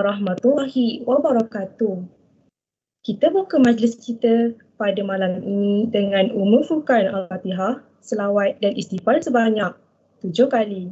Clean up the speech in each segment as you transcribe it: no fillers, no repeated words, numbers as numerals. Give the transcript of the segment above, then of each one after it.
warahmatullahi wabarakatuh. Kita buka majlis kita pada malam ini dengan memufurkan Al-Fatihah, selawat dan istighfar sebanyak 7 kali.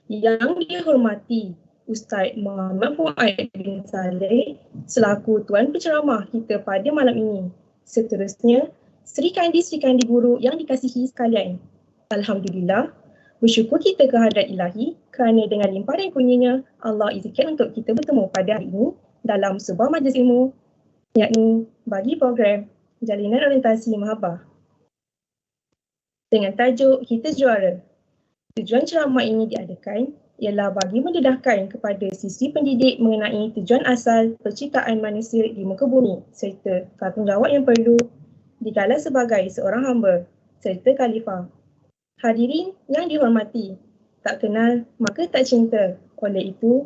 Yang dihormati Ustaz Muhammad Fuad bin Saleh selaku Tuan Penceramah kita pada malam ini. Seterusnya, Sri Kandi guru yang dikasihi sekalian. Alhamdulillah, bersyukur kita kehadrat ilahi kerana dengan limpahan kurnianya Allah izinkan untuk kita bertemu pada hari ini dalam sebuah majlis ilmu, yakni bagi program Jalinan Orientasi Mahabbah dengan tajuk Kita Juara. Tujuan ceramah ini diadakan ialah bagi mendedahkan kepada sisi pendidik mengenai tujuan asal penciptaan manusia di muka bumi serta tanggungjawab yang perlu digalah sebagai seorang hamba serta khalifah. Hadirin yang dihormati, tak kenal maka tak cinta. Oleh itu,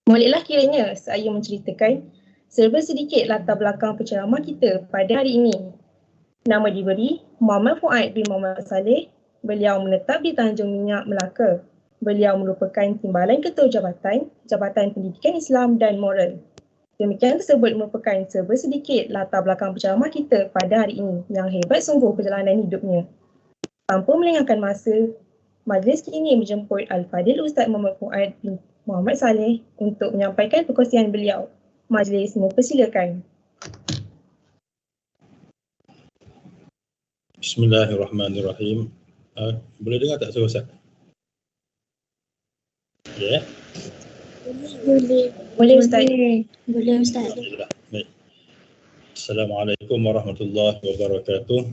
bolehlah kiranya saya menceritakan serba sedikit latar belakang penceramah kita pada hari ini. Nama diberi Muhammad Fuad bin Muhammad Saleh. Beliau menetap di Tanjung Minyak, Melaka. Beliau merupakan Timbalan Ketua Jabatan Pendidikan Islam dan Moral. Demikian tersebut merupakan serba sedikit latar belakang penceramah kita pada hari ini. Yang hebat sungguh perjalanan hidupnya. Tanpa melengahkan masa, majlis kini menjemput Al-Fadil Ustaz Muhammad Fuad bin Muhammad Saleh untuk menyampaikan perkongsian beliau. Majlis mempersilakan. Bismillahirrahmanirrahim. Boleh dengar tak suara Ustaz? Ya? Boleh Ustaz. Boleh Ustaz. Baik. Assalamualaikum warahmatullahi wabarakatuh.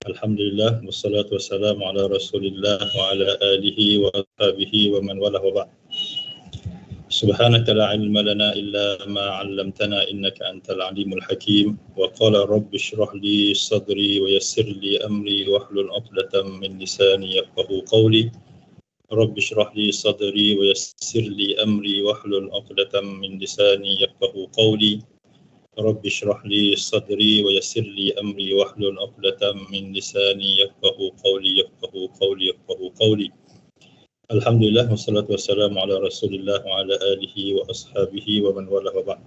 Alhamdulillah wassalatu wassalamu ala Rasulillah wa ala alihi wa ashabihi wa man walah wa ba'd. Subhanaka la ilma lana illa ma 'allamtana innaka antal alimul hakim. Wa qala rabbi shrah li sadri wa yassir li amri wahlul 'uqdatam min lisani yafqahu qawli. Rabbi shrah li sadri wa yassir li amri wahlul 'uqdatam min lisani yafqahu qawli. Rabbi shrah li sadri wa yassir li amri wahlul 'uqdatam min lisani yafqahu qawli. Alhamdulillah wassalatu wassalamu ala Rasulillah wa ala alihi wa ashabihi wa man walah wa ba'd.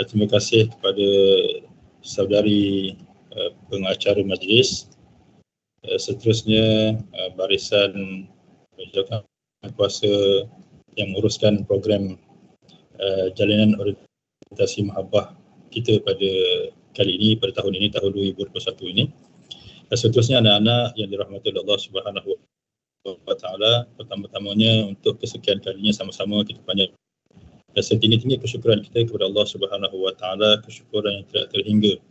Terima kasih kepada saudari pengacara majlis. Seterusnya barisan penjagaan kuasa yang menguruskan program Jalinan Orientasi Mahabbah kita pada kali ini, pada tahun ini, tahun 2021 ini. Seterusnya anak-anak yang dirahmati oleh Allah Subhanahu wa ta'ala, pertama-tamanya untuk kesekian kalinya sama-sama kita panjat dan setinggi-tinggi kesyukuran kita kepada Allah Subhanahu wa ta'ala, kesyukuran yang tidak terhingga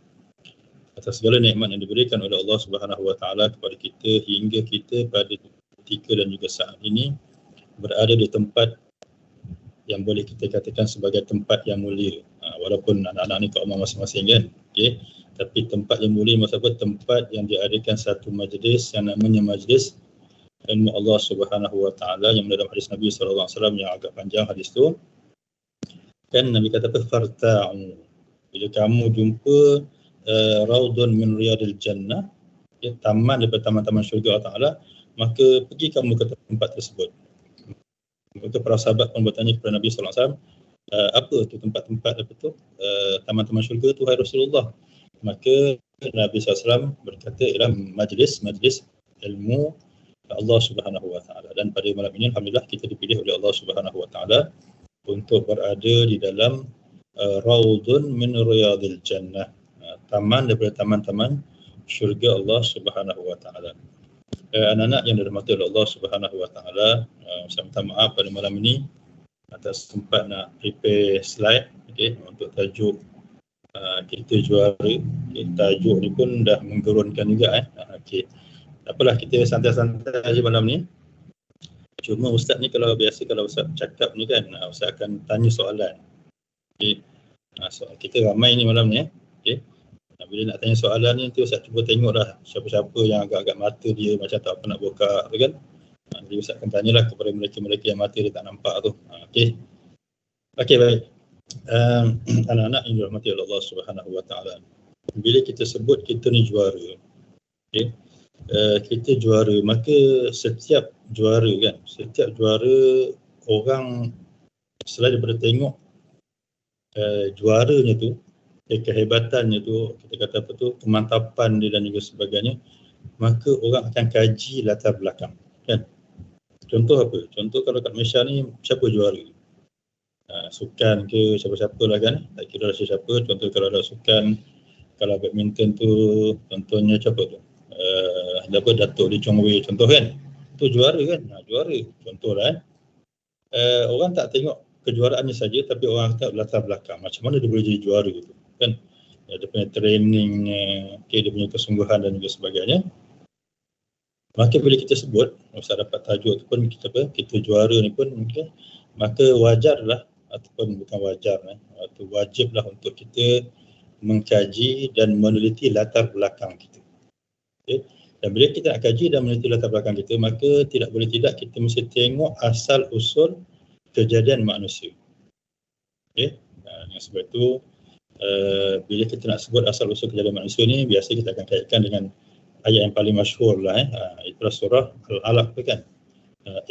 atas segala nikmat yang diberikan oleh Allah Subhanahu wa ta'ala kepada kita hingga kita pada ketika dan juga saat ini berada di tempat yang boleh kita katakan sebagai tempat yang mulia. Walaupun anak-anak ni kat rumah masing-masing kan, okay? Tapi tempat yang mulia maksudnya tempat yang diadakan satu majlis yang namanya majlis ilmu Allah Subhanahu wa ta'ala, yang dalam hadis Nabi SAW yang agak panjang hadis tu kan, Nabi kata apa? Farta'u, bila kamu jumpa raudun min riyadil jannah, ya, taman daripada taman-taman syurga Allah Ta'ala, maka pergi kamu ke tempat tersebut. Maka para sahabat pun bertanya kepada Nabi SAW, apa tu tempat-tempat apa tu taman-taman syurga tu, hai Rasulullah? Maka Nabi SAW berkata ialah majlis ilmu Allah Subhanahu wa ta'ala. Dan pada malam ini alhamdulillah kita dipilih oleh Allah Subhanahu wa ta'ala untuk berada di dalam raudun min riyadil jannah, taman daripada taman-taman syurga Allah Subhanahu wa ta'ala. Anak-anak yang dirahmati oleh Allah Subhanahu wa ta'ala, saya minta maaf pada malam ini atas sempat nak prepare slide, okay, untuk tajuk kita juara. Okay, tajuk ni pun dah menggerunkan juga okey. Tak apalah, kita santai-santai aja malam ni. Cuma Ustaz ni kalau biasa kalau Ustaz cakap ni kan, Ustaz akan tanya soalan. Okay. Soal kita ramai ni malam ni. Okey. Bila nak tanya soalan ni, nanti Ustaz cuba tengok dah siapa-siapa yang agak-agak mata dia macam tak apa nak buka tu kan. Jadi Ustaz akan tanyalah kepada mereka-mereka yang mata dia tak nampak tu. Okey. Okey, baik. Anak-anak yang dirahmati oleh Allah Subhanahu Wa Taala. Bila kita sebut kita ni juara, okey. Kita juara, maka setiap juara kan, setiap juara orang selain daripada tengok juaranya tu, kehebatannya tu, kita kata apa tu, kemantapan dia dan juga sebagainya, maka orang akan kaji latar belakang kan. Contoh apa? Contoh kalau kat Malaysia ni siapa juara? Sukan ke siapa-siapa lah kan, tak kira siapa. Contoh kalau ada sukan, kalau badminton tu contohnya siapa tu, Datuk Lee Chong Wei contoh kan, tu juara kan, juara contoh lah kan. Orang tak tengok kejuaraannya saja, tapi orang tak latar belakang macam mana dia boleh jadi juara tu kan. Dia punya training, dia punya kesungguhan dan juga sebagainya. Maka bila kita sebut, Ustaz dapat tajuk tu pun kita juara ni pun, okay, maka wajarlah ataupun bukan wajar, atau wajiblah untuk kita mengkaji dan meneliti latar belakang kita. Okay. Dan bila kita nak kaji dan meneliti latar belakang kita, maka tidak boleh tidak kita mesti tengok asal usul kejadian manusia. Okay. Dengan sebab itu, bila kita nak sebut asal usul kejadian manusia ni, biasa kita akan kaitkan dengan ayat yang paling masyhur lah, itulah surah Al-Alaq kan.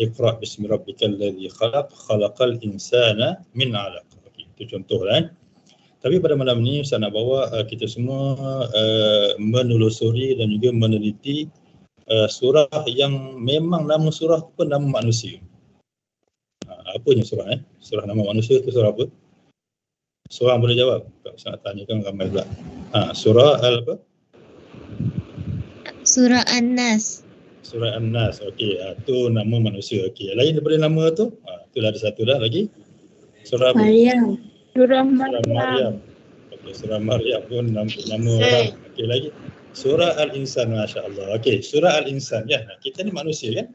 Iqra bismi rabbikal ladzi khalaq, khalaqal insana min 'alaq. Okay, itu contoh lah. Tapi pada malam ni saya nak bawa kita semua menelusuri dan juga meneliti surah yang memang nama surah tu pun nama manusia. Apanya surah Surah nama manusia tu surah apa? Seorang boleh jawab? Saya nak tanyakan ramai pula. Surah apa? Surah An-Nas. Surah An-Nas. Okey, tu nama manusia. Okey, lain daripada nama tu? Itulah ada satu dah lagi. Surah apa? Maryam. Surah Maryam. Okey, surah Maryam pun nama orang. Okey, lagi surah Al-Insan, masya-Allah. Okey, surah Al-Insan ya. Kita ni manusia kan?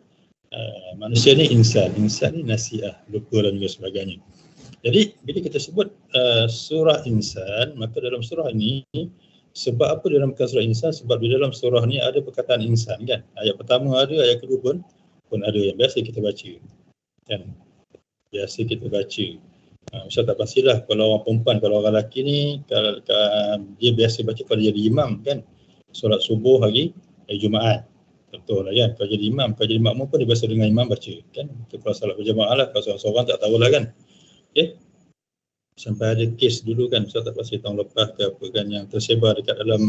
Manusia ni insan ni nasiah, lupa dan juga sebagainya. Jadi bila kita sebut surah Insan, maka dalam surah ini, sebab apa dinamakan surah Insan? Sebab di dalam surah ni ada perkataan insan kan. Ayat pertama ada, ayat kedua pun ada yang biasa kita baca kan. Biasa kita baca. Ustaz tak pastilah kalau orang perempuan, kalau orang lelaki ni kalau dia biasa baca kalau jadi imam kan, solat subuh hari Jumaat contohlah kan. Kalau jadi imam, kalau jadi makmum pun dia biasa dengan imam baca kan. Itu kalau solat berjemaah lah, kalau seorang-seorang tak tahulah kan. Okey. Sampai ada kes dulu kan, Ustaz tak pasti tahun lepas ke apa kan, yang tersebar dekat dalam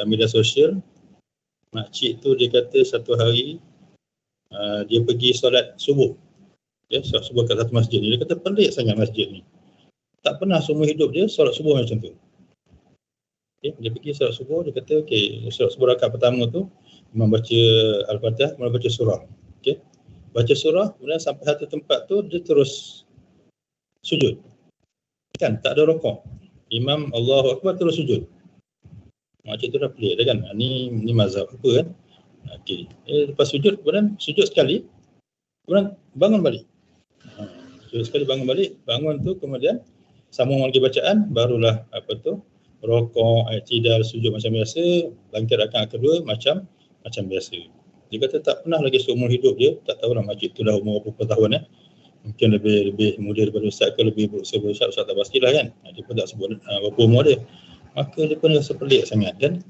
media sosial. Makcik tu dia kata satu hari dia pergi solat subuh. Ya, solat subuh kat satu masjid ni. Dia kata pelik sangat masjid ni. Tak pernah seumur hidup dia solat subuh macam tu. Okay, dia pergi solat subuh, dia kata okey, solat subuh rakaat pertama tu memang baca Al-Fatihah, kemudian baca surah. Okey. Baca surah, kemudian sampai satu tempat tu dia terus sujud. Kan tak ada rukuk. Imam Allahu Akbar terus sujud. Macam tu dah pelik dah kan. Ni mazhab apa kan? Okey. Lepas sujud, kemudian sujud sekali, kemudian bangun balik. Sujud sekali bangun balik, bangun tu kemudian sambung lagi bacaan, barulah apa tu? Rukuk, i'tidal, sujud macam biasa, bangkit rakaat kedua macam biasa. Dia kata tak pernah lagi seumur hidup dia, tak tahulah makcik tu dah umur berapa tahun mungkin lebih muda daripada Ustaz ke lebih berusia daripada Ustaz tak pastilah kan. Dia pun tak sebut berapa umur dia. Maka dia pun rasa pelik sangat kan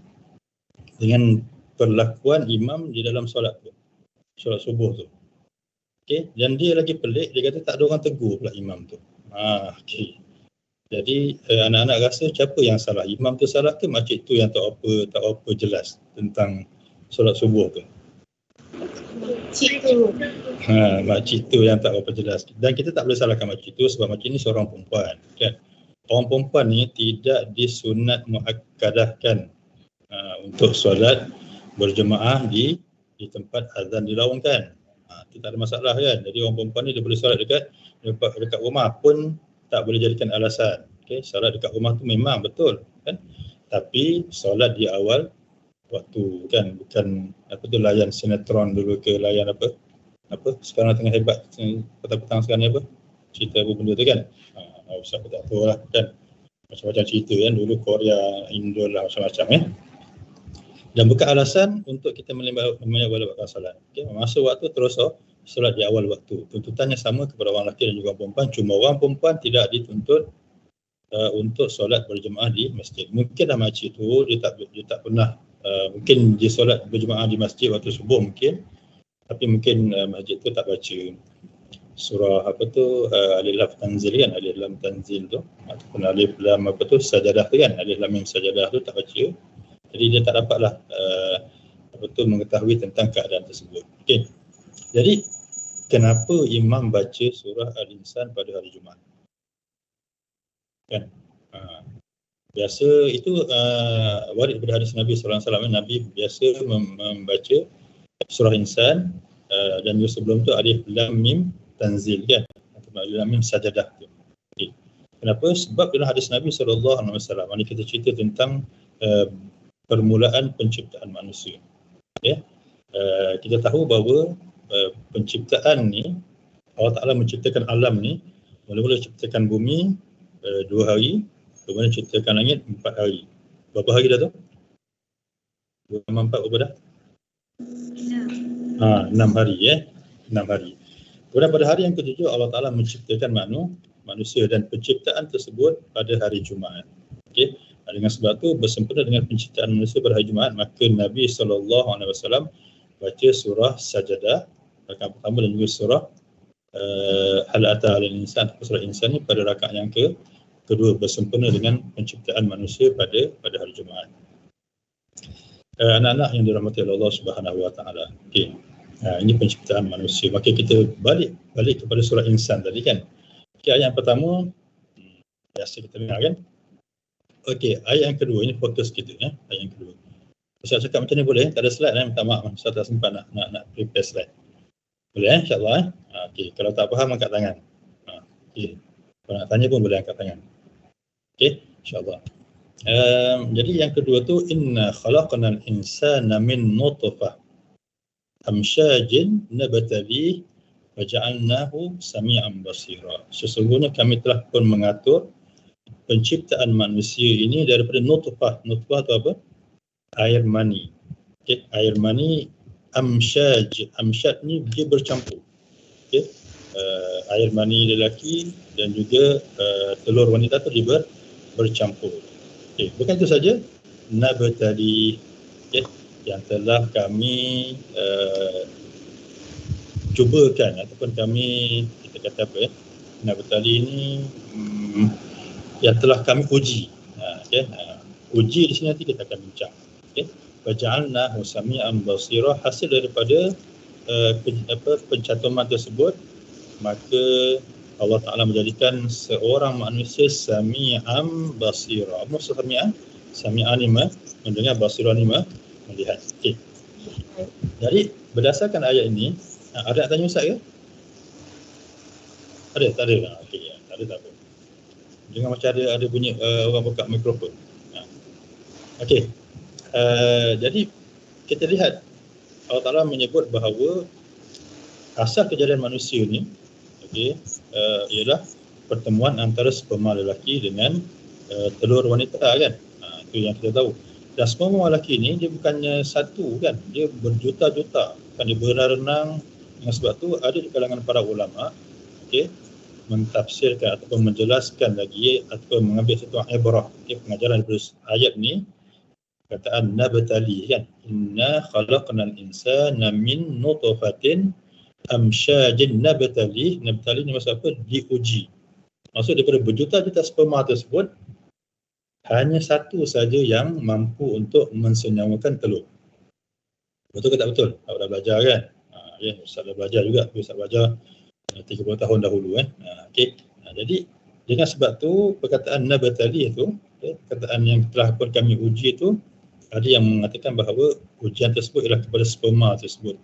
dengan perlakuan imam di dalam solat tu, solat subuh tu. Okey, dan dia lagi pelik, dia kata tak ada orang tegur pula imam tu. Okey. Jadi anak-anak rasa siapa yang salah? Imam tu salah ke makcik tu yang tak apa jelas tentang solat subuh tu? Makcik tu yang tak apa jelas. Dan kita tak boleh salahkan makcik tu sebab makcik ni seorang perempuan kan. Orang perempuan ni tidak disunat muakkadahkan untuk solat berjemaah di tempat azan dilaungkan. Itu tak ada masalah kan. Jadi orang perempuan ni dia boleh solat dekat rumah pun tak boleh jadikan alasan. Okey, solat dekat rumah tu memang betul kan. Tapi solat di awal waktu kan, bukan apa tu layan sinetron dulu ke layan apa sekarang tengah hebat petang-petang sekarang ni apa cerita apa benda tu kan. Usah tak tahu lah kan. macam-macam cerita kan, dulu Korea, Indo lah macam-macam dan bukan alasan untuk kita menyebabkan solat. Okay? Masuk waktu terus solat di awal waktu. Tuntutannya sama kepada orang lelaki dan juga perempuan, cuma orang perempuan tidak dituntut untuk solat berjemaah di masjid. Mungkinlah makcik tu dia tak pernah mungkin dia solat berjemaah di masjid waktu subuh mungkin, tapi mungkin masjid tu tak baca surah alif lam tanzil kan, alif lam tanzil tu ataupun alif lam sajadah tu kan, alif lam mim sajadah tu tak baca, jadi dia tak dapatlah mengetahui tentang keadaan tersebut. Okey, jadi kenapa imam baca surah Al-Insan pada hari Jumaat kan? Biasa itu warid daripada hadis Nabi sallallahu alaihi wasallam. Nabi biasa membaca surah Insan dan juga sebelum tu alif lam mim tanzil kan, atau alif lam mim sajadah tu. Okay. Kenapa? Sebab dalam hadis Nabi sallallahu alaihi wasallam ini kita cerita tentang permulaan penciptaan manusia. Okay. Kita tahu bahawa penciptaan ni, Allah Ta'ala menciptakan alam ni, mula-mula ciptakan bumi 2 hari, kemudian ciptakan langit 4 hari. Berapa hari dah tu? 2 tambah 4 berapa dah? 6 hari 6 hari. Kemudian pada hari yang ke-7 Allah Ta'ala menciptakan manusia dan penciptaan tersebut pada hari Jumaat. Okey. Dengan sebab tu bersempena dengan penciptaan manusia pada hari Jumaat, maka Nabi SAW baca surah Sajadah rakaat pertama dan juga surah Hal Ata 'alal Insan, surah Insan ni pada rakaat yang kedua bersempena dengan penciptaan manusia pada hari Jumaat. Anak-anak yang dirahmati Allah Subhanahu Wa Taala. Okey. Ini penciptaan manusia. Maka kita balik kepada surah Insan tadi kan. Okey, ayat yang pertama biasa kita dengar kan. Okey, ayat yang kedua ini fokus kita ayat yang kedua. Ustaz cakap macam ni boleh? Tak ada slide minta maaf. Ustaz tak sempat nak prepare slide. Boleh insya-Allah Okey, kalau tak faham angkat tangan. Okey. Kalau nak tanya pun boleh angkat tangan. Okey, insya-Allah. Jadi yang kedua tu inna khalaqnal insana min nutfah amsyajin nabtali waja'alnahu sami'an basira. Sesungguhnya kami telah pun mengatur penciptaan manusia ini daripada nutfah. Nutfah tu apa? Air mani. Okey, air mani amsyaj. Amsyaj ni dia bercampur. Okey. Air mani lelaki dan juga telur wanita tu dia bercampur. Okey, bukan itu saja, nabtali, okey, yang telah kami cubakan ataupun kami kita kata apa nabtali ini yang telah kami uji. Okey, uji di sini nanti kita akan bincang. Okey, waja'alnahu sami'an basira, hasil daripada pencantuman tersebut maka Allah Ta'ala menjadikan seorang manusia sami'an basira. Apa maksud sami'an? Sami'an ni mendengar, basira ni melihat. Okey. Jadi berdasarkan ayat ini, ada nak tanya Ustaz ke? Ada? Tak ada? Okey, tak ada tak apa. Dengar macam ada bunyi orang buka mikrofon. Okey. Jadi kita lihat Allah Ta'ala menyebut bahawa asal kejadian manusia ni ialah pertemuan antara sperma lelaki dengan telur wanita kan. Itu yang kita tahu. Dan sperma lelaki ni dia bukannya satu kan, dia berjuta-juta kan, dia berenang. Dengan sebab tu ada di kalangan para ulama mentafsirkan ataupun menjelaskan lagi ataupun mengambil satu ibrah pengajaran daripada ayat ni, kataan nabtali kan, inna khalaqnal insana min nutfatin amsyajin nabtali. Nabtali ni maksud apa? Diuji. Maksud daripada berjuta-juta sperma tersebut hanya satu saja yang mampu untuk mensenyawakan telur. Betul ke tak betul? Awak dah belajar kan? Ya, Ustaz dah belajar juga. Ustaz belajar 30 tahun dahulu okey. Jadi dengan sebab tu perkataan nabtali itu, perkataan yang telah pun kami uji itu, ada yang mengatakan bahawa ujian tersebut ialah kepada sperma tersebut.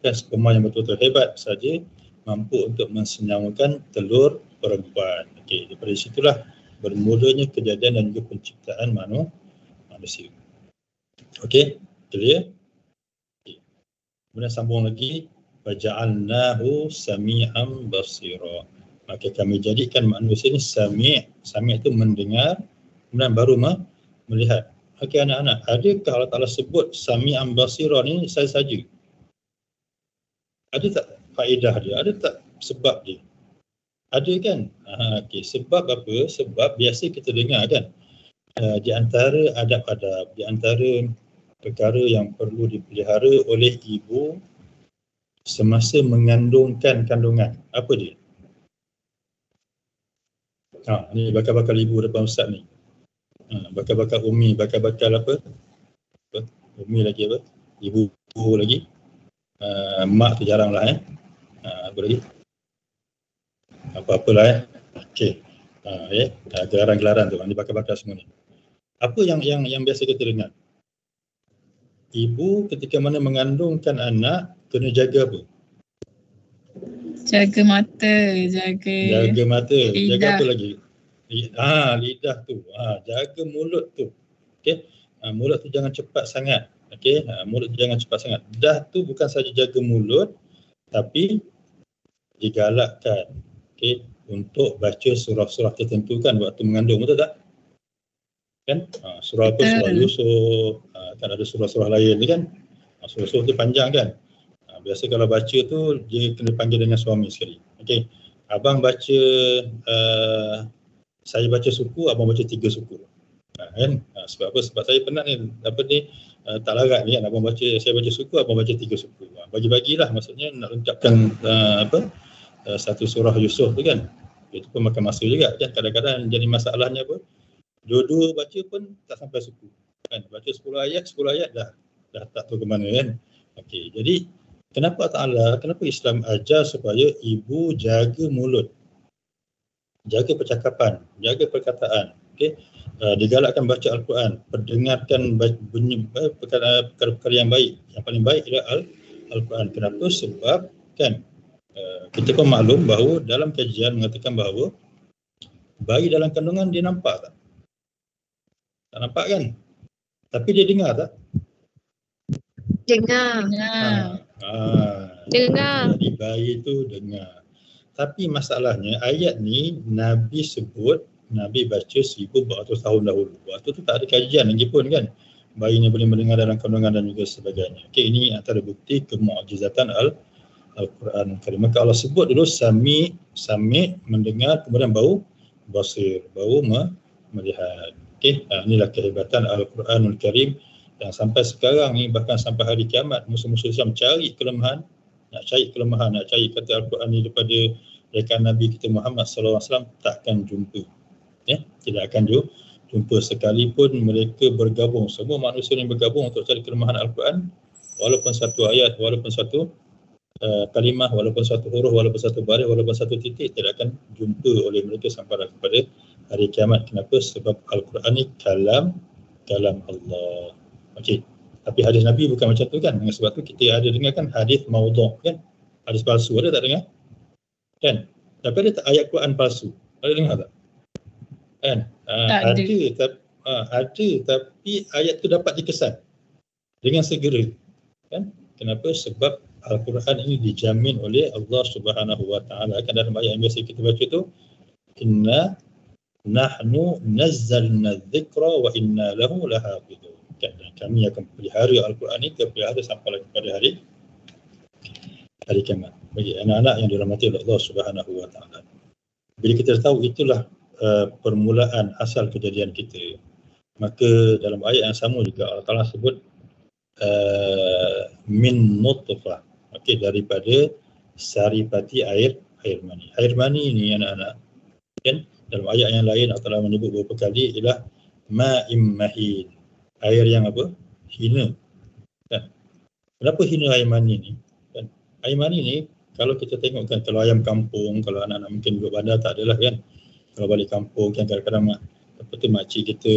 Dan sperma yang betul-betul hebat saja mampu untuk mensenyawakan telur perempuan. Okey, daripada situlah bermulanya kejadian dan juga penciptaan manusia. Okey, clear? Okay. Kemudian sambung lagi, waja'alnahu sami'an basira. Maka kami jadikan manusia ni sami'. Sami' itu mendengar, kemudian baru melihat. Okey anak-anak, adakah Allah Ta'ala sebut Sami'an Basira ni saja? Ada tak faedah dia? Ada tak sebab dia? Ada kan? Okey, sebab apa? Sebab biasa kita dengar kan, di antara adab-adab, di antara perkara yang perlu dipelihara oleh ibu semasa mengandungkan kandungan. Apa dia? Ni bakal-bakal ibu depan ustaz ni. Bakal-bakal umi, bakal-bakal apa? Umi lagi apa? Ibu lagi. Mak tu jarang lah apa lagi? Apa-apalah Okey. Gelaran-gelaran tu. Ni bakal-bakal semua ni. Apa yang biasa kita dengar? Ibu ketika mana mengandungkan anak kena jaga apa? Jaga mata, jaga mata, lidah. jaga apa lagi? Lidah tu. Jaga mulut tu. Okey. Mulut tu jangan cepat sangat. Okey. Mulut tu jangan cepat sangat. Dah tu bukan saja jaga mulut tapi digalakkan untuk baca surah-surah tertentu kan waktu mengandung, betul tak? Kan? Surah apa? Surah Yusuf, kan ada surah-surah lain kan? Surah Yusuf tu panjang kan? Biasa kalau baca tu dia kena panggil dengan suami sekali. Okey. Abang baca saya baca suku, abang baca 3 suku. Kan? Sebab apa? Sebab saya penat ni tak larat ni kan, abang baca, saya baca suku, abang baca 3 suku. Bagi-bagilah, maksudnya nak lengkapkan satu surah Yusuf tu kan. Itu pun makan masa juga kan. Kadang-kadang jadi masalahnya apa? Dua-dua baca pun tak sampai suku. Kan? Baca 10 ayat dah tak tahu ke mana kan. Okey, jadi kenapa Islam ajar supaya ibu jaga mulut, jaga percakapan, jaga perkataan. Okey, digalakkan baca Al-Quran, pendengarkan bunyi perkara-perkara yang baik. Yang paling baik adalah Al-Quran. Kenapa? Sebab kan kita pun maklum bahawa dalam kajian mengatakan bahawa bayi dalam kandungan dia nampak tak? Tak nampak kan? Tapi dia dengar tak? Dengar. Jadi bayi tu dengar. Tapi masalahnya ayat ni Nabi sebut, Nabi baca 1400 tahun dahulu. Waktu tu tak ada kajian lagi pun kan. Bayi ni boleh mendengar dalam kandungan dan juga sebagainya. Okey, ini antara bukti kemu'jizatan Al-Quran Karim. Maka Allah sebut dulu sami mendengar, kemudian bau basir, bau melihat. Okey, inilah kehebatan Al-Quranul Karim yang sampai sekarang ni, bahkan sampai hari kiamat, musuh-musuh Islam cari kelemahan, nak cari kata Al-Quran ni daripada rekan Nabi kita Muhammad SAW, takkan jumpa. Tidak akan jumpa sekalipun mereka bergabung, semua manusia yang bergabung untuk cari kelemahan Al-Quran, walaupun satu ayat, walaupun satu kalimah, walaupun satu huruf, walaupun satu baris, walaupun satu titik, tidak akan jumpa oleh mereka sampai kepada hari kiamat. Kenapa? Sebab Al-Quran ni kalam Allah. Okey. Tapi hadis Nabi bukan macam tu kan. Sebab tu kita ada dengar kan hadis maudhu' kan. Hadis palsu, ada tak dengar? Kan? Tapi ada tak ayat Quran palsu? Ada dengar tak? Kan? Ada, tapi ayat tu dapat dikesan dengan segera. Kan? Kenapa? Sebab Al-Quran ini dijamin oleh Allah Subhanahu Wa Taala. Kan dalam ayat yang biasa kita baca tu, inna nahnu nazzalna dzikra wa inna lahu lahafizun. Dan kami akan pelihara Al-Quran ini, pelihara sampai kepada hari kiamat. Bagi anak-anak yang dirahmati oleh Allah Subhanahu Wa Taala. Bila kita tahu itulah permulaan asal kejadian kita, maka dalam ayat yang sama juga Allah Taala sebut min nutfah, okey, daripada saripati air mani. Air mani ini anak-anak kan, dalam ayat yang lain Allah Taala menyebut beberapa kali ialah ma'im mahin, air yang apa? Hina. Kan? Kenapa hina air mani ni? Kan? Air mani ni kalau kita tengok kan, kalau ayam kampung, kalau anak-anak mungkin duduk bandar tak adalah kan. Kalau balik kampung kan kadang-kadang makcik kita,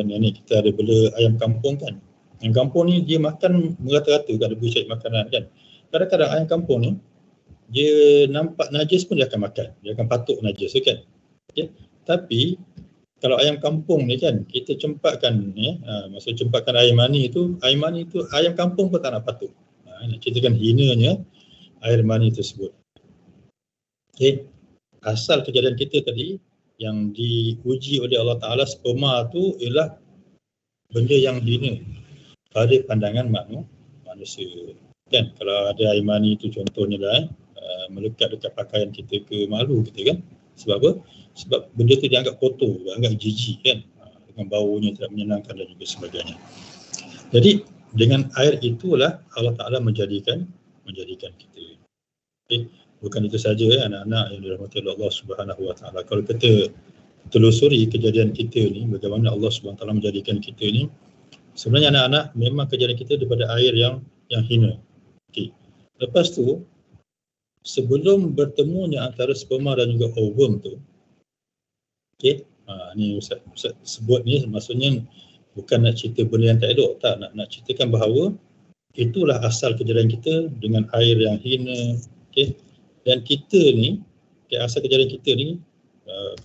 nenek kita ada bela ayam kampung kan. Ayam kampung ni dia makan merata-rata kan, dia boleh cari makanan kan. Kadang-kadang ayam kampung ni dia nampak najis pun dia akan makan. Dia akan patuk najis kan. Okay? Tapi kalau ayam kampung ni kan, kita cempakkan maksud cempakkan air mani tu ayam kampung pun tak nak patuk. Nak ceritakan hinanya air mani tersebut. Okay. Asal kejadian kita tadi yang diuji oleh Allah Ta'ala, sperma tu ialah benda yang hina pada pandangan manusia. Kan, kalau ada air mani tu contohnya lah, melekat dekat pakaian kita ke, malu kita kan. Sebab apa? Sebab benda tu dianggap kotor, dianggap jijik kan, dengan baunya tidak menyenangkan dan juga sebagainya. Jadi dengan air itulah Allah Ta'ala menjadikan kita. Okay. Bukan itu saja anak-anak yang dirahmati oleh Allah Subhanahu Wa Ta'ala. Kalau kita telusuri kejadian kita ni, bagaimana Allah Subhanahu Wa Ta'ala menjadikan kita ni, sebenarnya anak-anak memang kejadian kita daripada air yang hina. Okay. Lepas tu, sebelum bertemunya antara sperma dan juga ovum tu, okay, ni Ustaz sebut ni maksudnya bukan nak cerita benda yang tak elok, tak, nak ceritakan bahawa itulah asal kejadian kita dengan air yang hina. Okay. Dan kita ni, okay, asal kejadian kita ni,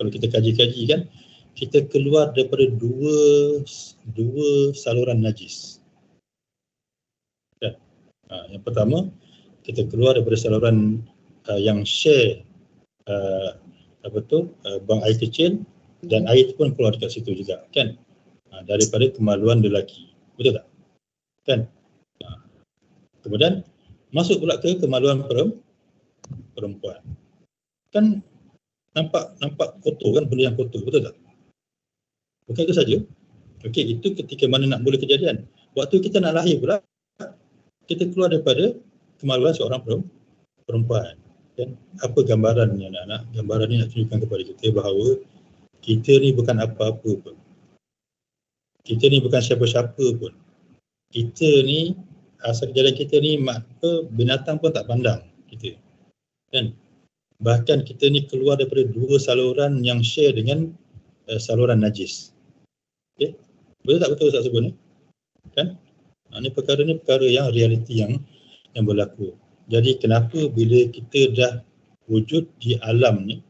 kalau kita kaji-kaji kan, kita keluar daripada dua saluran najis. Kan? Yang pertama, kita keluar daripada saluran yang share buang air kecil, dan air itu pun keluar dekat situ juga kan, daripada kemaluan lelaki, betul tak? Kan? Kemudian masuk pula ke kemaluan perempuan. Kan nampak kotor kan, benda yang kotor, betul tak? Bukan itu saja. Okey, itu ketika mana nak mula kejadian. Waktu kita nak lahir pula, kita keluar daripada kemaluan seorang perempuan. Kan? Apa gambarannya anak-anak? Gambaran ni nak tunjukkan kepada kita bahawa kita ni bukan apa-apa pun. Kita ni bukan siapa-siapa pun. Kita ni, asal kejadian kita ni, binatang pun tak pandang kita. Kan? Bahkan kita ni keluar daripada dua saluran yang share dengan saluran najis. Okay? Betul tak betul Ustaz sebut ni? Kan? Ini perkara yang realiti yang berlaku. Jadi kenapa bila kita dah wujud di alam ni,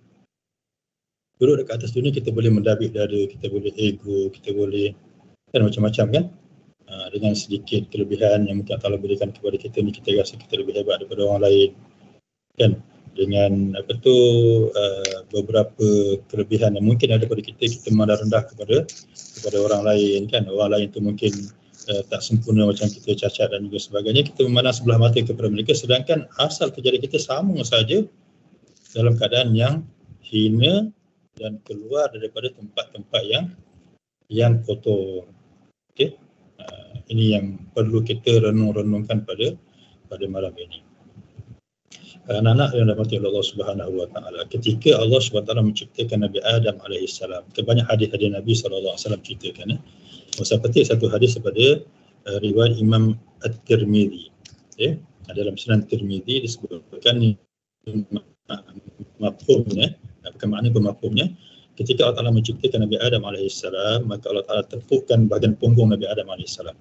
duduk dekat atas dunia, kita boleh mendabik dada, kita boleh ego, kita boleh kan macam-macam kan, dengan sedikit kelebihan yang mungkin Allah berikan kepada kita ni, kita rasa kita lebih hebat daripada orang lain kan, dengan beberapa kelebihan yang mungkin ada pada kita memandang rendah kepada orang lain kan. Orang lain tu mungkin tak sempurna macam kita, cacat dan juga sebagainya, kita memandang sebelah mata kepada mereka, sedangkan asal kejadian kita sama saja dalam keadaan yang hina dan keluar daripada tempat-tempat yang kotor. Okey, ini yang perlu kita renung-renungkan pada malam ini. Anak-anak yang dirahmati Allah Subhanahu Wa Taala, ketika Allah Subhanahu Wa Taala menciptakan Nabi Adam alaihissalam, banyak hadis-hadis Nabi sallallahu alaihi wasallam ceritakan. Saya petik satu hadis daripada riwayat Imam At-Tirmidzi. Okay. Dalam Sunan Tirmidzi disebutkan ni mafhumnya, bukan makna bermafhumnya, ketika Allah Ta'ala menciptakan Nabi Adam alaihissalam, maka Allah Ta'ala tepukkan bahagian punggung Nabi Adam alaihissalam.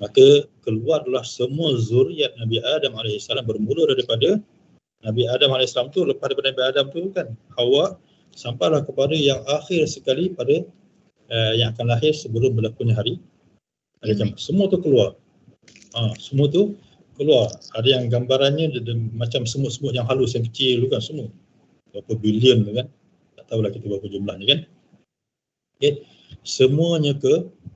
Maka keluarlah semua zuriat Nabi Adam alaihissalam, bermula daripada Nabi Adam alaihissalam tu, lepas daripada Nabi Adam tu kan, Hawa, sampailah kepada yang akhir sekali pada yang akan lahir sebelum berlakunya hari kiamat. Semua tu keluar. Semua tu keluar. Ada yang gambarannya macam semut-semut yang halus, yang kecil tu kan, semua. Berapa bilion tu kan. Tak tahulah kita berapa jumlahnya kan. Okay. Semuanya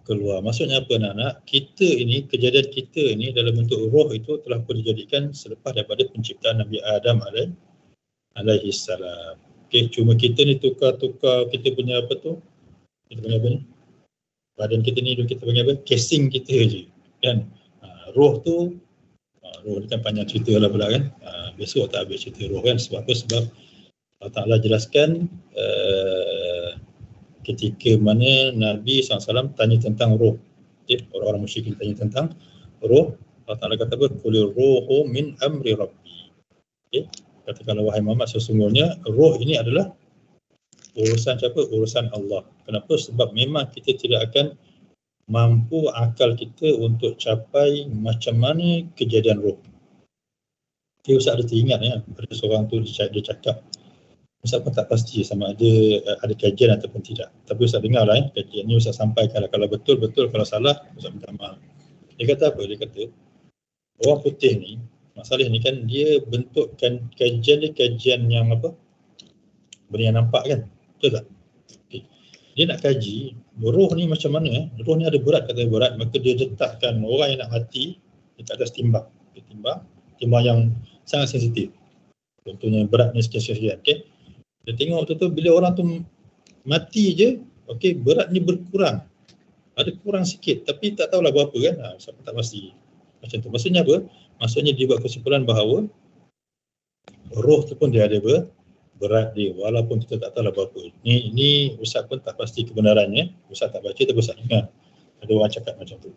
keluar. Maksudnya apa anak-anak? Kita ini, kejadian kita ini dalam bentuk roh itu telah pun dijadikan selepas daripada penciptaan Nabi Adam alaihissalam. Okay. Cuma kita ni tukar-tukar kita punya apa tu? Kita punya apa ni? Badan kita ni kita panggil apa? Casing kita je kan. Roh tu, roh ni kan panjang cerita lah pula kan. Besok tak habis cerita roh kan. Sebab apa? Sebab Allah Ta'ala jelaskan ketika mana Nabi SAW tanya tentang roh. Okay? Orang-orang musyrik tanya tentang roh. Allah Ta'ala kata apa? Qulir ruhu min amri rabbi. Okay? Katakanlah wahai Muhammad, sesungguhnya roh ini adalah urusan siapa? Urusan Allah. Kenapa? Sebab memang kita tidak akan mampu akal kita untuk capai macam mana kejadian roh. Okay, Ustaz ada teringat ya, ada seorang tu dia cakap, Ustaz pun tak pasti sama ada kajian ataupun tidak. Tapi Ustaz dengar lah kajian ni Ustaz sampaikan lah. Kalau betul-betul, kalau salah Ustaz minta maaf. Dia kata apa? Dia kata orang putih ni, masalah ni kan dia bentukkan kajian dia, kajian yang apa? Benda yang nampak kan? Betul tak? dia nak kaji roh ni macam mana. Roh ni ada berat, kata berat, maka dia letakkan orang yang nak mati dekat atas timbang. Timbang yang sangat sensitif. Contohnya beratnya sekian-sekian. Okay? Dia tengok tu bila orang tu mati je, okay, beratnya berkurang. Ada kurang sikit tapi tak tahulah berapa kan. Siapa tak pasti. Macam tu. Maksudnya apa? Maksudnya dia buat kesimpulan bahawa roh tu pun dia ada berat dia, walaupun kita tak tahulah berapa. Ini Ustaz pun tak pasti kebenarannya. Ustaz tak baca tapi Ustaz dengar ada orang cakap macam tu.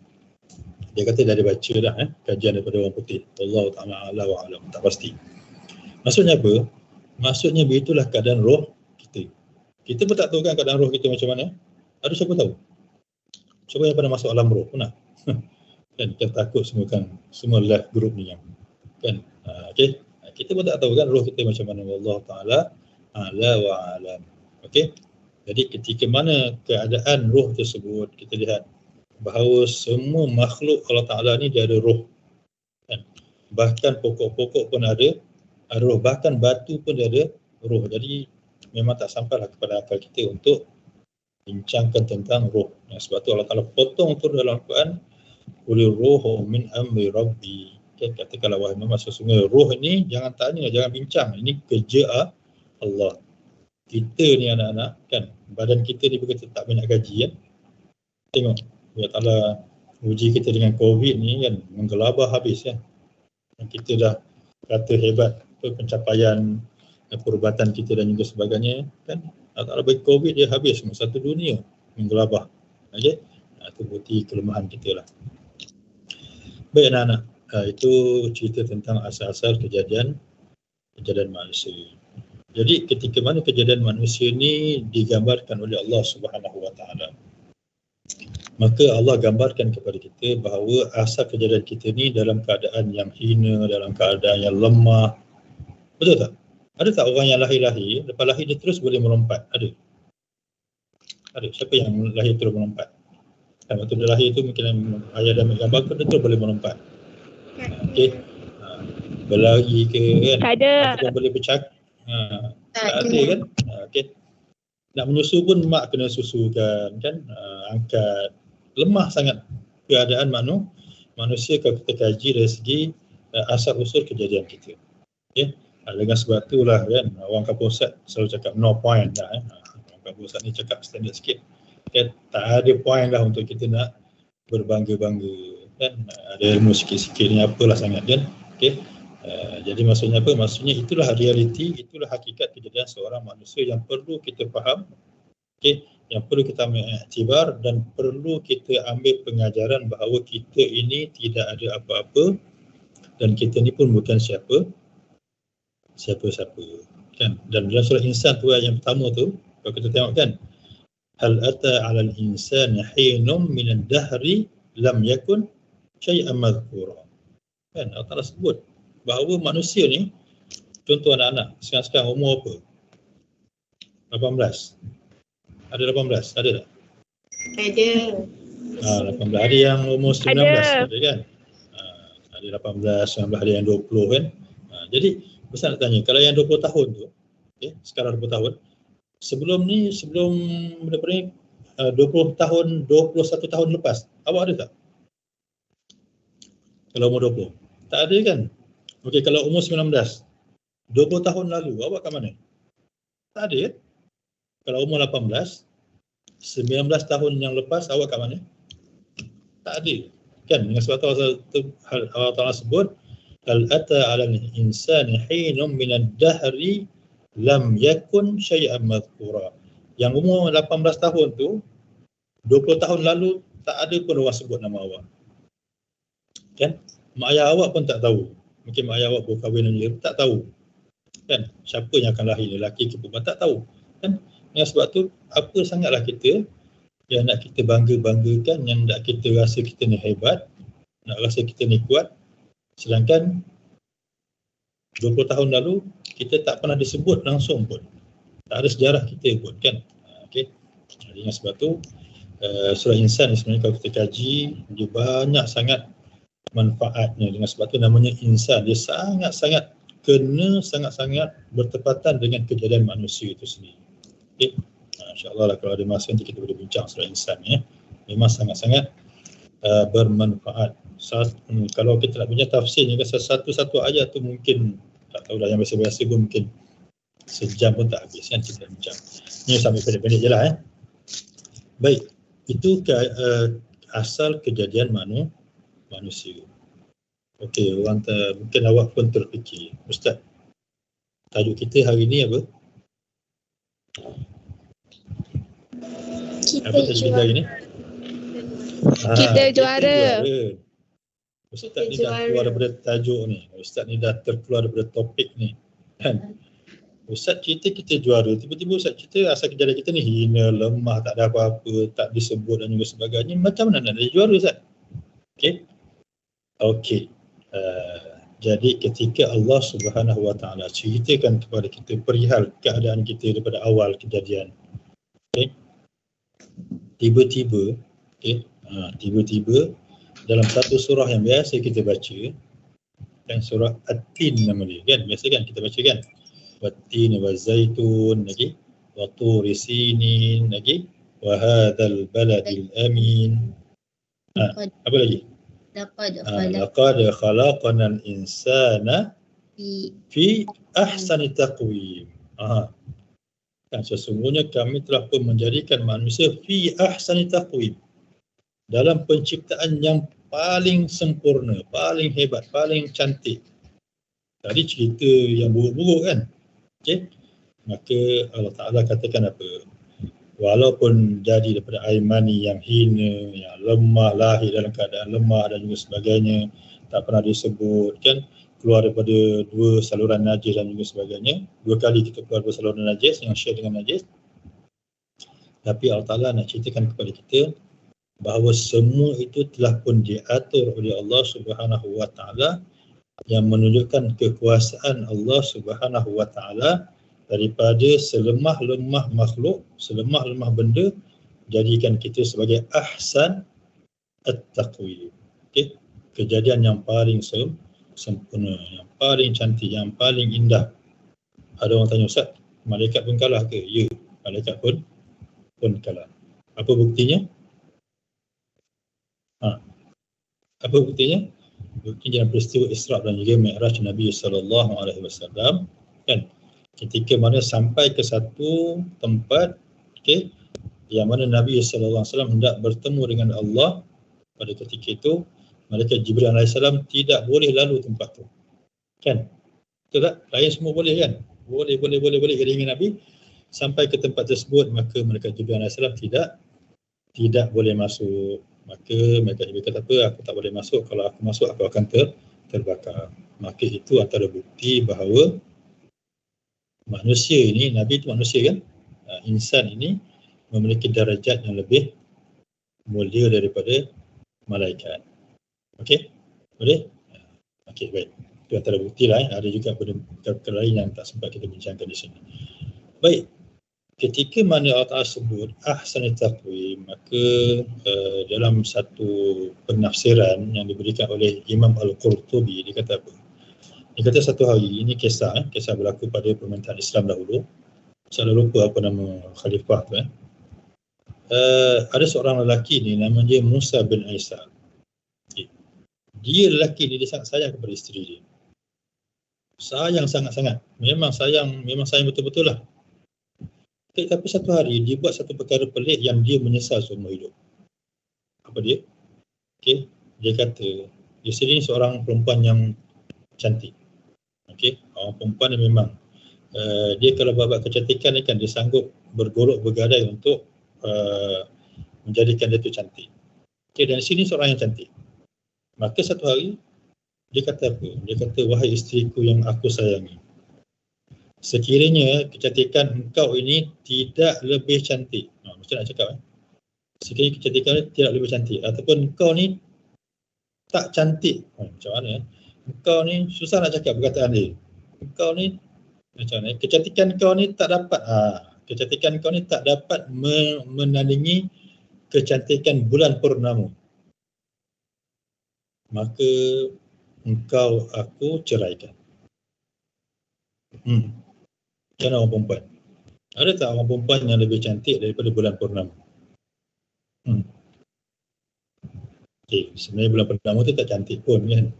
Dia kata dia ada baca dah kajian daripada orang putih. Allah Ta'ala wa alam, tak pasti. Maksudnya apa? Maksudnya begitulah keadaan roh kita. Kita pun tak tahu kan keadaan roh kita macam mana. Ada siapa tahu? Siapa yang pernah masuk alam roh? Pernah? Kan kita takut semua live group ni kan. Okey. Kita pun tak tahu kan roh kita macam mana. Allah Ta'ala ala wa alam. Okey. Jadi ketika mana keadaan roh tersebut, kita lihat bahawa semua makhluk Allah Ta'ala ni dia ada roh. Kan? Bahkan pokok-pokok pun ada roh, bahkan batu pun dia ada roh. Jadi memang tak sampailah kepada akal kita untuk bincangkan tentang roh. Sebab tu Allah Ta'ala potong tu dalam Al-Quran, qul ruhu min amri rabbi. Katakanlah wahai Muhammad, sesungguhnya roh ni jangan tanya, jangan bincang. Ini kerja Allah. Kita ni anak-anak kan, badan kita ni begitu tak banyak gaji kan. Tengok Allah Ta'ala uji kita dengan COVID ni kan, menggelabah habis kan. Kita dah kata hebat pencapaian perubatan kita dan juga sebagainya kan. Allah Ta'ala bagi COVID dia habis semua, satu dunia menggelabah. Okey. Itu bukti kelemahan kita lah. Baik anak-anak, itu cerita tentang asal-asal kejadian manusia. Jadi ketika mana kejadian manusia ni digambarkan oleh Allah Subhanahu Wa Taala, maka Allah gambarkan kepada kita bahawa asal kejadian kita ni dalam keadaan yang hina, dalam keadaan yang lemah. Betul tak? Ada tak orang yang lahir, lepas lahir dia terus boleh melompat? Ada? Siapa yang lahir terus melompat? Waktu dia lahir tu mungkin ayah dah ambil gambar dia terus boleh melompat. Okey. Berlari ke kan? Ataupun boleh bercakap. Tak ada kan? Okey. Nak menyusu pun mak kena susukan kan? Angkat. Lemah sangat keadaan manusia kalau kita kaji dari segi asal usul kejadian kita. Okey. Dengan sebab itulah kan orang kampung Ustaz selalu cakap no point dah Orang kampung Ustaz ni cakap standard sikit. Kan? Tak ada point lah untuk kita nak berbangga-bangga kan, ada ilmu sikit-sikit ni apalah sangat kan. Okey. Jadi maksudnya apa? Maksudnya itulah realiti, itulah hakikat kejadian seorang manusia yang perlu kita faham. Okey, yang perlu kita ambil iktibar dan perlu kita ambil pengajaran bahawa kita ini tidak ada apa-apa dan kita ni pun bukan siapa-siapa kan. Dan dalam surah Insan tu ayat yang pertama tu kalau kita tengok kan, hal ata 'alal insani hinum minad dahri lam yakun syai'an madhkura. Kan Allah Ta'ala sebut bahawa manusia ni, contoh anak-anak sekarang umur apa? 18. Ada 18? Ada tak? Ada. 18. Ada yang umur 19 ada kan? Ada 18, 19, ada yang 20 kan? Jadi Ustaz nak tanya, kalau yang 20 tahun tu, okay, sekarang 20 tahun, sebelum daripada ni 20 tahun, 21 tahun lepas, awak ada tak? Kalau umur 20? Tak ada kan? Okey, kalau umur 19, 20 tahun lalu, awak kat mana? Tak ada kan? Kalau umur 18, 19 tahun yang lepas, awak kat mana? Tak ada. Kan? Dengan sebab Allah Ta'ala sebut, hal ata 'alal insani hinum minad dahri lam yakun syai'an madhkura. Yang umur 18 tahun tu, 20 tahun lalu, tak ada pun orang sebut nama awak. Kan? Mak ayah awak pun tak tahu. Mungkin mak ayah awak baru kahwin dan dia tak tahu. Kan? Siapa yang akan lahir, lelaki ke perempuan, tak tahu. Kan? Dengan sebab tu, apa sangatlah kita yang nak kita bangga-banggakan, yang nak kita rasa kita ni hebat, nak rasa kita ni kuat. Sedangkan 20 tahun lalu, kita tak pernah disebut langsung pun. Tak ada sejarah kita pun kan. Okey. Jadi dengan sebab tu, surah Insan sebenarnya kalau kita kaji, dia banyak sangat manfaatnya. Dengan sebab tu namanya insan, dia sangat-sangat bertepatan dengan kejadian manusia itu sendiri. Okay. InsyaAllah lah kalau ada masa nanti kita boleh bincang surah Insan ya. Memang sangat-sangat bermanfaat. Kalau kita nak punya tafsir ni, satu ayat tu mungkin tak tahulah, yang biasa-biasa pun mungkin sejam pun tak habis kan kita bincang. Ni sampai pendek-pendek je lah. Baik, itu asal kejadian manusia. Okey, mungkin awak pun terfikir, Ustaz, tajuk kita hari ni apa? Apa tajuk kita hari ni? Kita juara. Ustaz ni dah keluar daripada tajuk ni. Ustaz ni dah terkeluar daripada topik ni kan. Ustaz cerita kita juara, tiba-tiba Ustaz cerita asal kejadian kita ni hina, lemah, tak ada apa-apa, tak disebut dan juga sebagainya. Macam mana nak jadi juara Ustaz? Okey. Jadi ketika Allah Subhanahu Wa Taala ceritakan kepada kita perihal keadaan kita daripada awal kejadian, tiba-tiba dalam satu surah yang biasa kita baca, kan, surah At-Tin nama dia kan, biasa kan kita baca kan, Wat-Tin wa Zaitun lagi, wa Turi Sinin lagi, wa hadzal baladil amin. Apa lagi? Laqad khalaqnal insana fi ahsani taqwim. Kan sesungguhnya kami telah pun menjadikan manusia fi ahsani taqwim, dalam penciptaan yang paling sempurna, paling hebat, paling cantik. Tadi cerita yang buruk-buruk kan. Maka Allah Ta'ala katakan apa? Walaupun jadi daripada air mani yang hina, yang lemah, lahir dalam keadaan lemah dan juga sebagainya, tak pernah disebut kan, keluar daripada 2 saluran najis dan juga sebagainya. 2 kali kita keluar daripada saluran najis yang share dengan najis. Tapi Allah Ta'ala nak ceritakan kepada kita bahawa semua itu telah pun diatur oleh Allah Subhanahu Wa Taala, yang menunjukkan kekuasaan Allah Subhanahu Wa Taala daripada selemah-lemah makhluk, selemah-lemah benda, jadikan kita sebagai ahsan at-taqwim. Kejadian yang paling sempurna, yang paling cantik, yang paling indah. Ada orang tanya, Ustaz, malaikat pun kalah ke? Ya, malaikat pun kalah. Apa buktinya? Apa buktinya? Buktinya dalam peristiwa Isra' dan juga Mi'raj Nabi sallallahu alaihi wasallam kan, ketika mana sampai ke satu tempat yang mana Nabi sallallahu alaihi wasallam hendak bertemu dengan Allah. Pada ketika itu malaikat Jibril alaihissalam tidak boleh lalu tempat tu kan, betul tak? Lain semua boleh kan, boleh dengan Nabi sampai ke tempat tersebut, maka malaikat Jibril alaihissalam tidak boleh masuk. Maka mereka kata apa, aku tak boleh masuk, kalau aku masuk aku akan terbakar. Maka itu antara bukti bahawa manusia ini, Nabi itu manusia kan, insan ini memiliki darajat yang lebih mulia daripada malaikat. Okey, boleh? Okey, baik. Itu antara bukti lah. Ada juga perkara lain yang tak sempat kita bincangkan di sini. Baik. Ketika mana Allah Ta'ala sebut ahsanut taqwim, maka dalam satu penafsiran yang diberikan oleh Imam Al-Qurtubi, dia kata apa? Dia kata satu hari, ini kisah berlaku pada pemerintahan Islam dahulu. Saya lupa apa nama khalifah tu. Ada seorang lelaki ni, nama dia Musa bin Isa. Dia lelaki ni, dia sangat sayang kepada isteri dia. Sayang sangat-sangat. Memang sayang betul-betul lah. Tapi satu hari dia buat satu perkara pelik yang dia menyesal seumur hidup. Apa dia? Dia kata, isteri ni seorang perempuan yang cantik. Orang perempuan yang memang dia kalau bab kecantikan ni kan, dia sanggup bergolok bergadai untuk menjadikan dia tu cantik. Dan sini seorang yang cantik. Maka satu hari dia kata apa? Dia kata, wahai isteriku yang aku sayangi, sekiranya kecantikan engkau ini tidak lebih cantik. Mesti nak cakap sekiranya kecantikan tidak lebih cantik, ataupun engkau ni tak cantik. Macam mana? Engkau ni susah nak cakap perkataan dia. Engkau ni macam mana? Kecantikan engkau ni tak dapat kecantikan engkau ni tak dapat menandingi kecantikan bulan purnama. Maka engkau aku ceraikan. Kan orang perempuan. Ada tak orang perempuan yang lebih cantik daripada bulan purnama? Okay, sebenarnya bulan purnama tu tak cantik pun kan.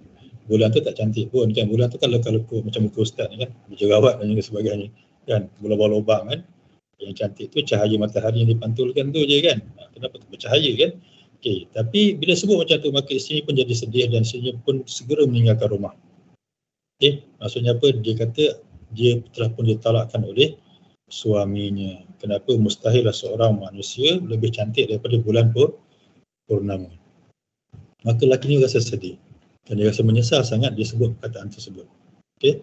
Bulan tu tak cantik pun kan. Bulan tu kan lekuk-lekuk macam muka ustaz ni kan. Berjerawat dan juga sebagainya kan. Berlubang-lubang kan. Yang cantik tu cahaya matahari yang dipantulkan tu je kan. Kenapa tu bercahaya kan. Okay, tapi bila sebut macam tu maka isteri pun jadi sedih dan isterinya pun segera meninggalkan rumah. Okay, maksudnya apa? Dia kata dia telah pun ditalakkan oleh suaminya. Kenapa? Mustahillah seorang manusia lebih cantik daripada bulan purnama. Maka lelaki ni rasa sedih dan dia rasa menyesal sangat dia sebut perkataan tersebut. Okay.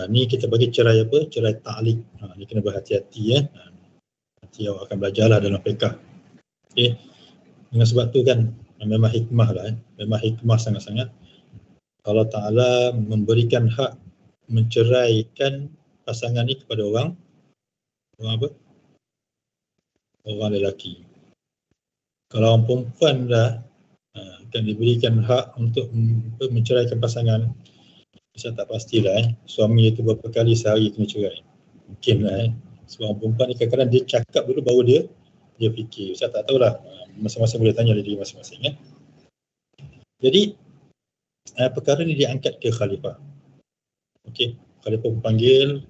Ni kita bagi cerai apa? Cerai ta'liq. Ni kena berhati-hati ya. Nanti awak akan belajarlah dalam fiqh. Okay. Dengan sebab tu kan memang hikmah lah. Memang hikmah sangat-sangat. Allah Ta'ala memberikan hak menceraikan pasangan ni kepada orang apa? Orang lelaki. Kalau orang perempuan dah akan diberikan hak untuk menceraikan pasangan, saya tak pastilah suami itu berapa kali sehari kena cerai. Mungkin lah sebab orang perempuan ni kadang-kadang dia cakap dulu baru dia fikir. Saya tak tahulah, masing-masing boleh tanya diri masing-masing ya. Jadi perkara ni diangkat ke khalifah. Okey, khalifah panggil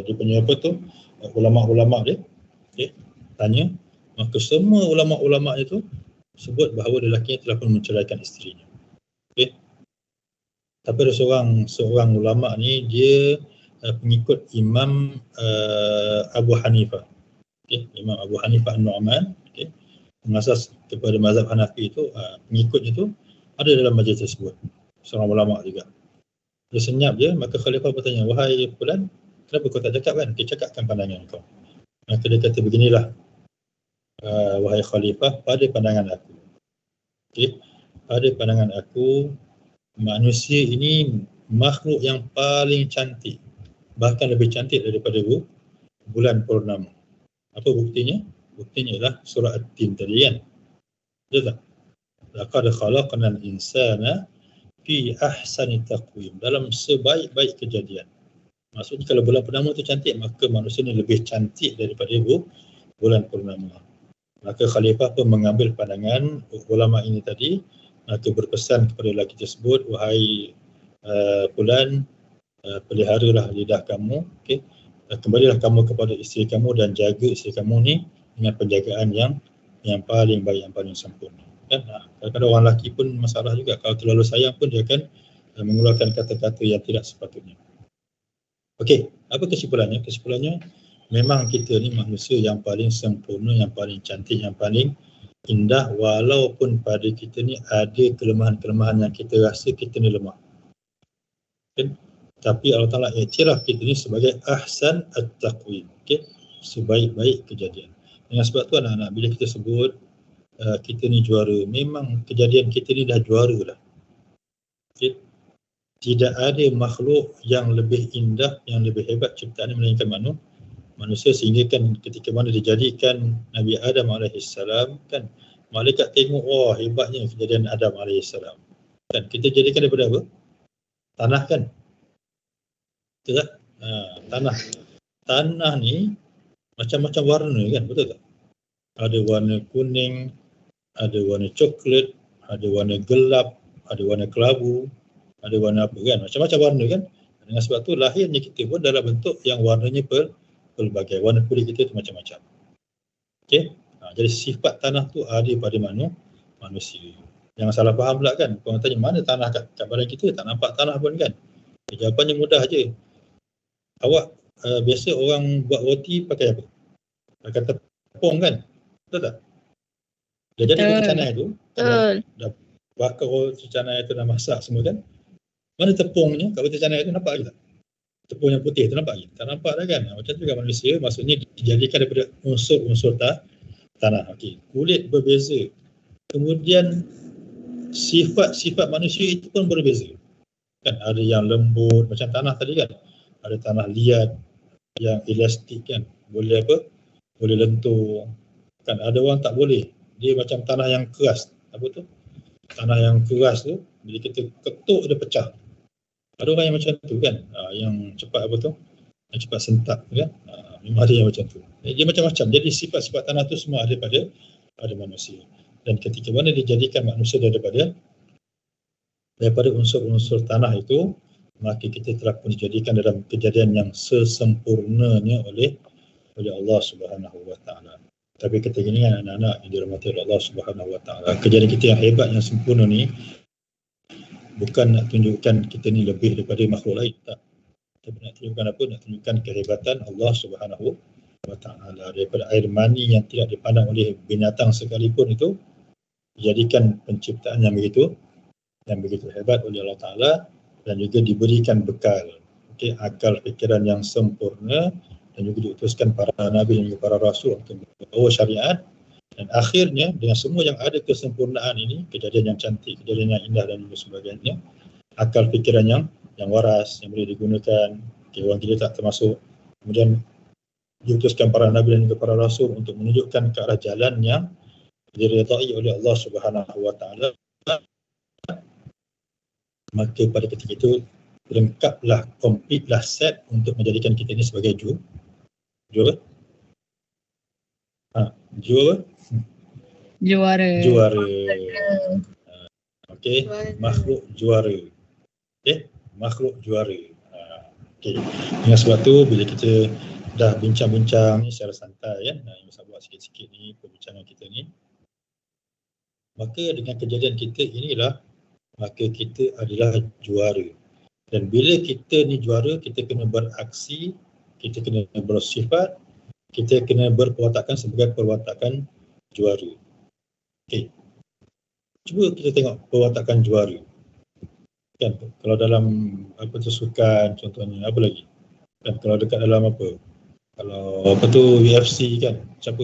dia punya apa tu, ulama-ulama dia, okey, tanya, maka semua ulama-ulama itu sebut bahawa lelaki telah pun menceraikan isterinya. Okey. Tapi ada seorang ulama ni dia pengikut Imam Abu Hanifah. Okey, Imam Abu Hanifah An-Nu'man, okey. Mengasas kepada mazhab Hanafi itu, pengikutnya itu ada dalam majlis tersebut. Seorang ulama juga. Dia senyap je, maka khalifah bertanya, "Wahai fulan, kenapa kau tak cakap kan? Dia cakapkan pandangan kau." Maka dia kata beginilah, "Wahai khalifah, pada pandangan aku, okay, pada pandangan aku, manusia ini makhluk yang paling cantik, bahkan lebih cantik daripada bulan purnama." Apa buktinya? Buktinya ialah surah At-Tin tadi kan. Betul tak? Laqad khalaqnal insana fi ahsani taqwim, dalam sebaik-baik kejadian. Maksudnya kalau bulan purnama tu cantik, maka manusia ni lebih cantik daripada bulan purnama. Maka khalifah pun mengambil pandangan ulama ini tadi, maka berpesan kepada lelaki tersebut, "Wahai fulan, peliharalah lidah kamu, okey. Kembalilah kamu kepada isteri kamu dan jaga isteri kamu ni dengan penjagaan yang paling baik, yang paling sempurna." Kan? Kadang-kadang orang lelaki pun masalah juga, kalau terlalu sayang pun dia akan mengeluarkan kata-kata yang tidak sepatutnya. Okey, apa kesimpulannya? Kesimpulannya, memang kita ni manusia yang paling sempurna, yang paling cantik, yang paling indah, walaupun pada kita ni ada kelemahan-kelemahan yang kita rasa kita ni lemah. Kan? Tapi Allah Ta'ala iktiraf kita ni sebagai ahsan at-taqwim, okay? Sebaik-baik kejadian. Dengan sebab tu anak-anak, bila kita sebut kita ni juara, memang kejadian kita ni dah juara dah. Okay? Tidak ada makhluk yang lebih indah, yang lebih hebat ciptaan melainkan manusia, sehingga kan ketika mana dijadikan Nabi Adam AS kan, malaikat tengok, wah hebatnya kejadian Adam AS kan. Kita jadikan daripada apa? Tanah kan. Betul tak? Tanah ni macam-macam warna kan, betul tak? Ada warna kuning, ada warna coklat, ada warna gelap, ada warna kelabu, ada warna apa kan, macam-macam warna kan. Dengan sebab tu lahirnya kita pun dalam bentuk yang warnanya pelbagai. Warna kulit kita tu macam-macam. Okey. Jadi sifat tanah tu ada pada manusia. Jangan salah faham pula kan. Orang tanya mana tanah kat badan kita, tak nampak tanah pun kan. Jawapannya mudah je. Awak biasa orang buat roti pakai apa? Pakai tepung kan? Betul tak? Dah jadi roti canai tu, dah bakar roti canai tu, dah masak semua kan? Mana tepungnya? Kalau roti canai tu nampak lagi tak? Tepung yang putih tu nampak lagi? Tak nampak dah kan? Macam tu juga manusia, maksudnya dijadikan daripada unsur-unsur tanah. Okey, kulit berbeza. Kemudian sifat-sifat manusia itu pun berbeza. Kan ada yang lembut macam tanah tadi kan. Ada tanah liat yang elastik kan. Boleh apa? Boleh lentur. Kan ada orang tak boleh. Dia macam tanah yang keras. Apa tu? Tanah yang keras tu bila kita ketuk dia pecah. Ada orang yang macam tu kan. Yang cepat apa tu? Yang cepat sentak kan. Memang ada yang macam tu. Dia macam-macam. Jadi sifat-sifat tanah tu semua ada pada manusia. Dan ketika mana dijadikan manusia daripada unsur-unsur tanah itu, maka kita telah pun dijadikan dalam kejadian yang sesempurnanya oleh Allah Subhanahu wa taala. Tapi ketika ini anak-anak yang dirahmati oleh Allah Subhanahu wa taala, kejadian kita yang hebat, yang sempurna ni bukan nak tunjukkan kita ni lebih daripada makhluk lain, tak. Tapi nak tunjukkan apa? Nak tunjukkan kehebatan Allah Subhanahu wa taala. Daripada air mani yang tidak dipandang oleh binatang sekalipun itu dijadikan penciptaan yang begitu hebat oleh Allah Taala, dan juga diberikan bekal, akal fikiran yang sempurna, dan juga diutuskan para nabi dan juga para rasul untuk membawa syariat. Dan akhirnya dengan semua yang ada kesempurnaan ini, kejadian yang cantik, kejadian yang indah dan juga sebagainya, akal fikiran yang waras yang boleh digunakan, orang kita tak termasuk, kemudian diutuskan para nabi dan juga para rasul untuk menunjukkan ke arah jalan yang diridai oleh Allah Subhanahu wa taala. Maka pada ketika itu lengkaplah, completelah set untuk menjadikan kita ini sebagai juara. Okey, makhluk juara. Makhluk juara. Okey. Dengan sebab tu bila kita dah bincang-bincang ni secara santai, yang sabar sikit-sikit ni perbincangan kita ni, maka dengan kejadian kita inilah, maka kita adalah juara. Dan bila kita ni juara, kita kena beraksi, kita kena bersifat, kita kena berperwatakan sebagai perwatakan juara. Okey. Cuba kita tengok perwatakan juara. Kan, kalau dalam sukan contohnya, apa lagi? Dan kalau dekat dalam kalau UFC kan, siapa?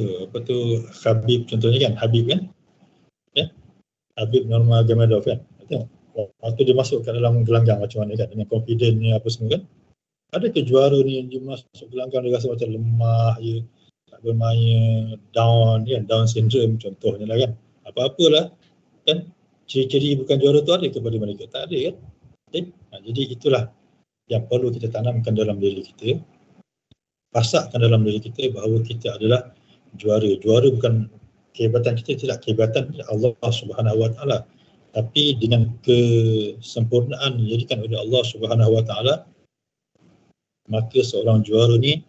Khabib contohnya kan, Habib kan? Habib Nurmagomedov kan? Tengok, waktu dia masuk ke dalam gelanggang macam mana kan, dengan confidence-nya apa semua kan. Ada ke juara ni dia masuk gelanggang dia rasa macam lemah je, tak bermain, down kan, down syndrome contohnya lah kan. Apa-apalah kan, ciri-ciri bukan juara tu ada kepada mereka? Tak ada kan. Jadi itulah yang perlu kita tanamkan dalam diri kita, pasakkan dalam diri kita bahawa kita adalah juara. Juara bukan kehebatan kita, tidak, kehebatan Allah Subhanahu wa taala, tapi dengan kesempurnaan dijadikan oleh Allah Subhanahu wa taala, maka seorang juara ni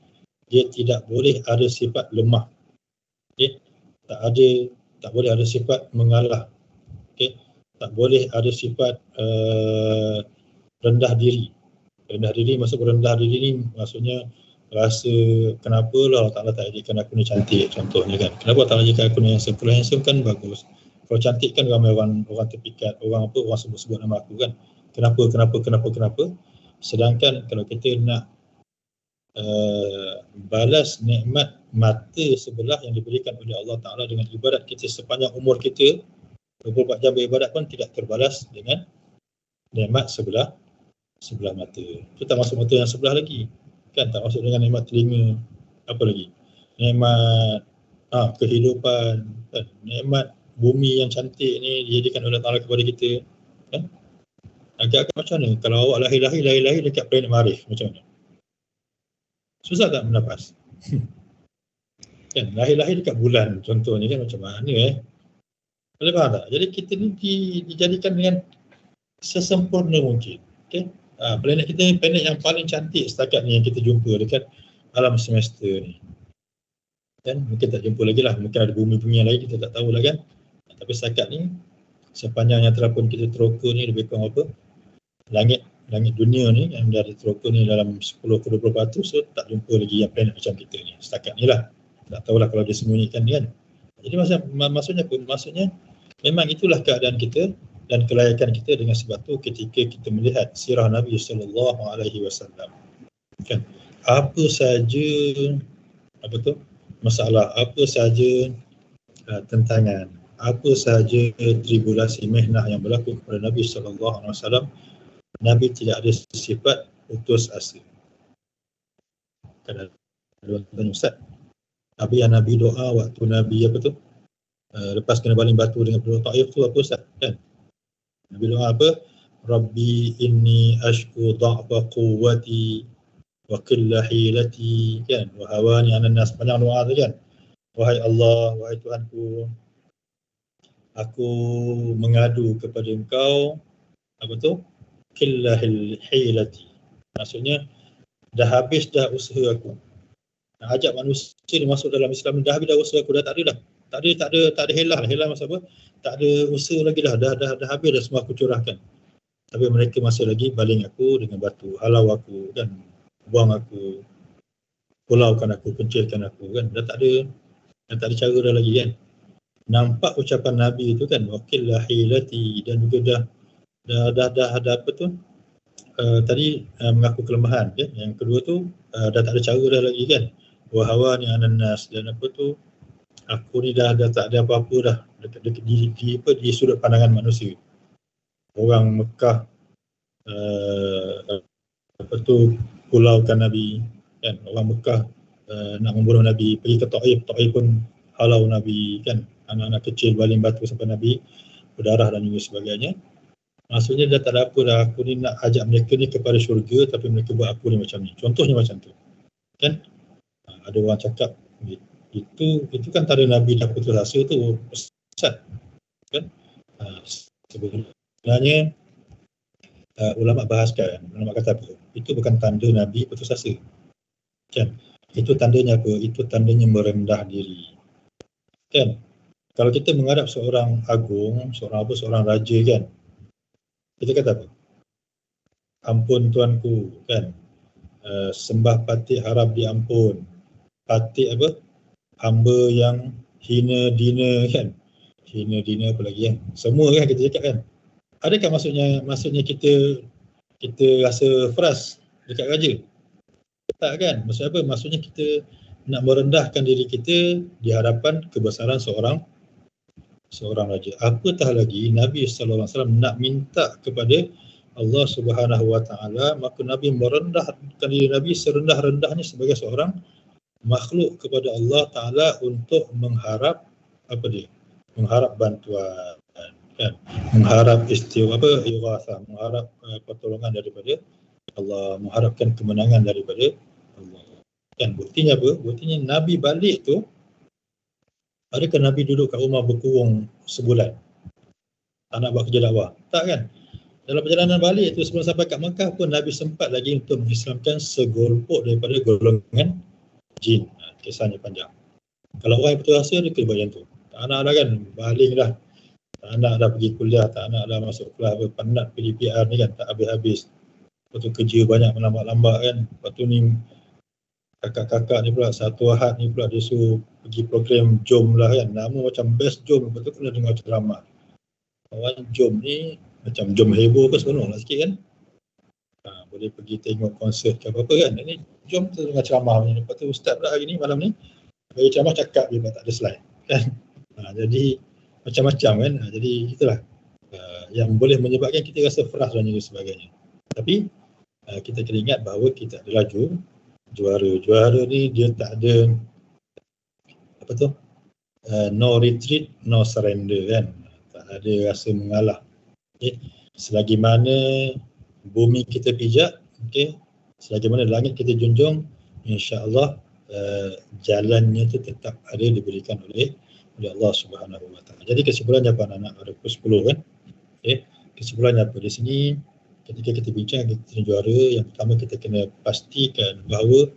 dia tidak boleh ada sifat lemah. Tak boleh ada sifat mengalah. Tak boleh ada sifat rendah diri. Rendah diri, maksud rendah diri ni maksudnya rasa kenapa lah Allah Ta'ala tak jadikan aku ni cantik contohnya kan. Kenapa tak jadikan aku ni handsome? Kalau handsome kan bagus. Kalau cantik kan ramai orang terpikat, orang sebut-sebut nama aku kan. Kenapa? Sedangkan kalau kita nak balas nikmat mata sebelah yang diberikan oleh Allah Ta'ala dengan ibadat kita sepanjang umur kita, 24 jam beribadat pun tidak terbalas dengan nikmat sebelah mata. Itu tak masuk mata yang sebelah lagi. Kan, tak masuk dengan nikmat telinga, apa lagi? Nikmat kehidupan, kan? Nikmat bumi yang cantik ni dijadikan oleh Allah Ta'ala kepada kita, kan? Agak-agak macam mana? Kalau awak lahir dekat planet Marikh, macam mana? Susah tak bernafas? Kan, lahir dekat bulan contohnya kan, macam mana boleh faham tak? Jadi kita ni dijadikan dengan sesempurna mungkin. Okay? Planet kita ni planet yang paling cantik setakat ni yang kita jumpa dekat alam semesta ni. Kan? Mungkin tak jumpa lagi lah. Mungkin ada bumi-bumi yang lain, kita tak tahulah kan. Tapi setakat ni, sepanjang yang telah pun kita teroka ni, lebih kurang langit dunia ni yang dah diteroka ni dalam 10-20%, so tak jumpa lagi yang planet macam kita ni. Setakat ni lah. Tak tahulah kalau dia sembunyikan ni kan. Jadi maksudnya apa? Maksudnya memang itulah keadaan kita dan kelayakan kita. Dengan sebab tu ketika kita melihat sirah Nabi SAW, kan, apa saja masalah, apa saja tentangan, apa saja tribulasi mihnah yang berlaku kepada Nabi SAW, Nabi tidak ada sifat putus asa. Kan ada tanya, Ustaz, apa yang Nabi doa waktu Nabi lepas kena baling batu dengan penduduk Taif tu apa Ustaz? Kan? Nabi doa apa? Rabbi inni ashku dha'fa quwwati wa qilla hilati, kan, wa hawani 'alan nas, panjang doa tu kan. Wahai Allah, wahai Tuhanku, aku mengadu kepada Engkau, apa tu, qilla hilati, maksudnya dah habis dah usaha aku. Nak ajak manusia ni masuk dalam Islam ni, dah habis dah usaha aku, dah tak ada dah. Tak ada helah. Helah maksud apa? Tak ada usaha lagi dah. Dah habis dah semua aku curahkan. Tapi mereka masih lagi baling aku dengan batu, halau aku kan, buang aku, pulaukan aku, kencilkan aku kan. Dah tak ada cara dah lagi kan. Nampak ucapan Nabi itu kan, wakil lahilati, dan juga dah apa tu? Tadi mengaku kelemahan kan. Yang kedua tu dah tak ada cara dah lagi kan. Wa hawani 'alan nas, dan apa tu? Aku ni dah tak ada apa-apa dah di sudut pandangan manusia. Orang Mekah apa tu, pulaukan Nabi kan. Orang Mekah nak membunuh Nabi, pergi ke Taif pun halau Nabi kan. Anak-anak kecil baling batu sampai Nabi berdarah dan juga sebagainya. Maksudnya dah tak ada apa dah. Aku ni nak ajak mereka ni kepada syurga, tapi mereka buat aku ni macam ni. Contohnya macam tu kan. Ada orang cakap itu kan tanda Nabi dah putus asa tu Ustaz kan. Sebenarnya ulama bahaskan, ulama kata apa, itu bukan tanda Nabi putus asa kan. Itu tandanya apa? Itu tandanya merendah diri kan. Kalau kita menghadap seorang agung, seorang raja kan, kita kata apa? Ampun tuanku kan, sembah patih harap diampun, patih apa, hamba yang hina dina kan, hina dina apa lagi kan, semua kan kita cakap kan. Adakah maksudnya kita rasa frust dekat raja? Tak kan. Maksud apa? Maksudnya kita nak merendahkan diri kita di hadapan kebesaran seorang raja. Apatah lagi Nabi sallallahu alaihi wasallam nak minta kepada Allah Subhanahu wa taala, maka Nabi merendahkan diri Nabi serendah-rendahnya sebagai seorang makhluk kepada Allah taala untuk mengharap apa dia? Mengharap bantuan kan, mengharap ighasa, mengharap pertolongan daripada Allah, mengharapkan kemenangan daripada Allah. Kan buktinya apa? Buktinya Nabi balik tu, adakah Nabi duduk kat rumah berkurung sebulan? Tak nak buat kerja dakwah? Tak kan? Dalam perjalanan balik tu, sebelum sampai kat Mekah pun Nabi sempat lagi untuk mengislamkan segolpok daripada golongan jin. Kisahnya panjang. Kalau orang yang putus asa, dia kena buat macam tu. Tak nak dah kan, baling dah. Tak nak dah pergi kuliah, tak nak dah masuk kelas, penat PDPR ni kan, tak habis-habis. Lepas tu kerja banyak melambat-lambat kan. Lepas tu ni kakak-kakak ni pula, satu Ahad ni pula dia suruh pergi program jom lah kan. Nama macam best jom, lepas tu kena dengar ceramah. Orang jom ni macam jom heboh ke seronok lah sikit kan. Boleh pergi tengok konsert ke apa-apa kan. Ini jom tu dengar ceramah ni. Lepas tu ustaz pula hari ni, malam ni bagi ceramah cakap dia tak ada slide kan. Jadi macam-macam kan. Jadi itulah yang boleh menyebabkan kita rasa frust dan juga sebagainya. Tapi kita kena ingat bahawa kita adalah juara ni dia tak ada apa tu, no retreat, no surrender kan. Tak ada rasa mengalah. Okay. Selagi mana bumi kita pijak, okay, selagi mana langit kita junjung, insya-Allah jalannya tu tetap ada diberikan oleh Allah Subhanahu wa taala. Jadi kesimpulannya apa anak-anak, ada pukul 10 kan. Okay. Kesimpulannya apa di sini? Ketika kita bincang kita juara, yang pertama kita kena pastikan bahawa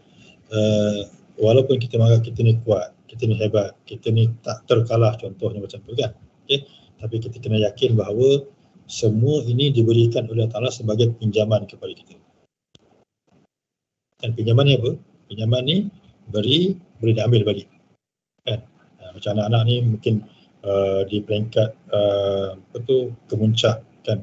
walaupun kita menganggap kita ni kuat, kita ni hebat, kita ni tak terkalah, contohnya macam tu kan. Okay. Tapi kita kena yakin bahawa semua ini diberikan oleh Allah Ta'ala sebagai pinjaman kepada kita. Dan pinjaman ni apa? Pinjaman ni boleh diambil balik kan. Macam anak-anak ni mungkin di peringkat kemuncak kan,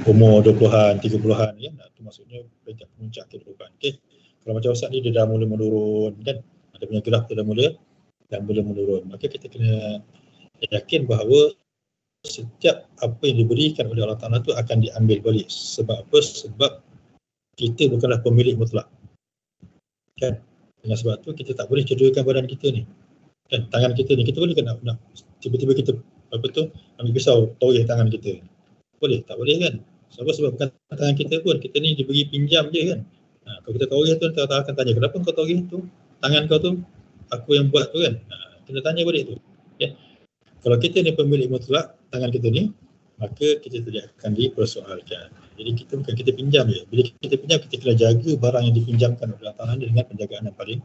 umur 20-an, 30-an kan, itu maksudnya peringkat kemuncak kehidupan. Okay. Kalau macam Ustaz ni dia dah mula menurun kan, ada punya graf tu dah mula menurun, maka kita kena yakin bahawa setiap apa yang diberikan oleh Allah Ta'ala tu akan diambil balik. Sebab apa? Sebab kita bukanlah pemilik mutlak kan. Dengan sebab tu kita tak boleh cederakan badan kita ni kan. Tangan kita ni, kita boleh kan nak tiba-tiba kita ambil pisau toreh tangan kita? Boleh? Tak boleh kan. Sebab bukan tangan kita pun, kita ni diberi pinjam je kan. Kalau kita tahu tu, kita akan tanya, kenapa kau tahu tu? Tangan kau tu aku yang buat tu kan. Kita tanya balik tu. Okay. Kalau kita ni pemilik mutlak tangan kita ni, maka kita tidak akan dipersoalkan. Jadi kita bukan kita pinjam je. Bila kita pinjam, kita kena jaga barang yang dipinjamkan oleh Allah Ta'ala dengan penjagaan yang paling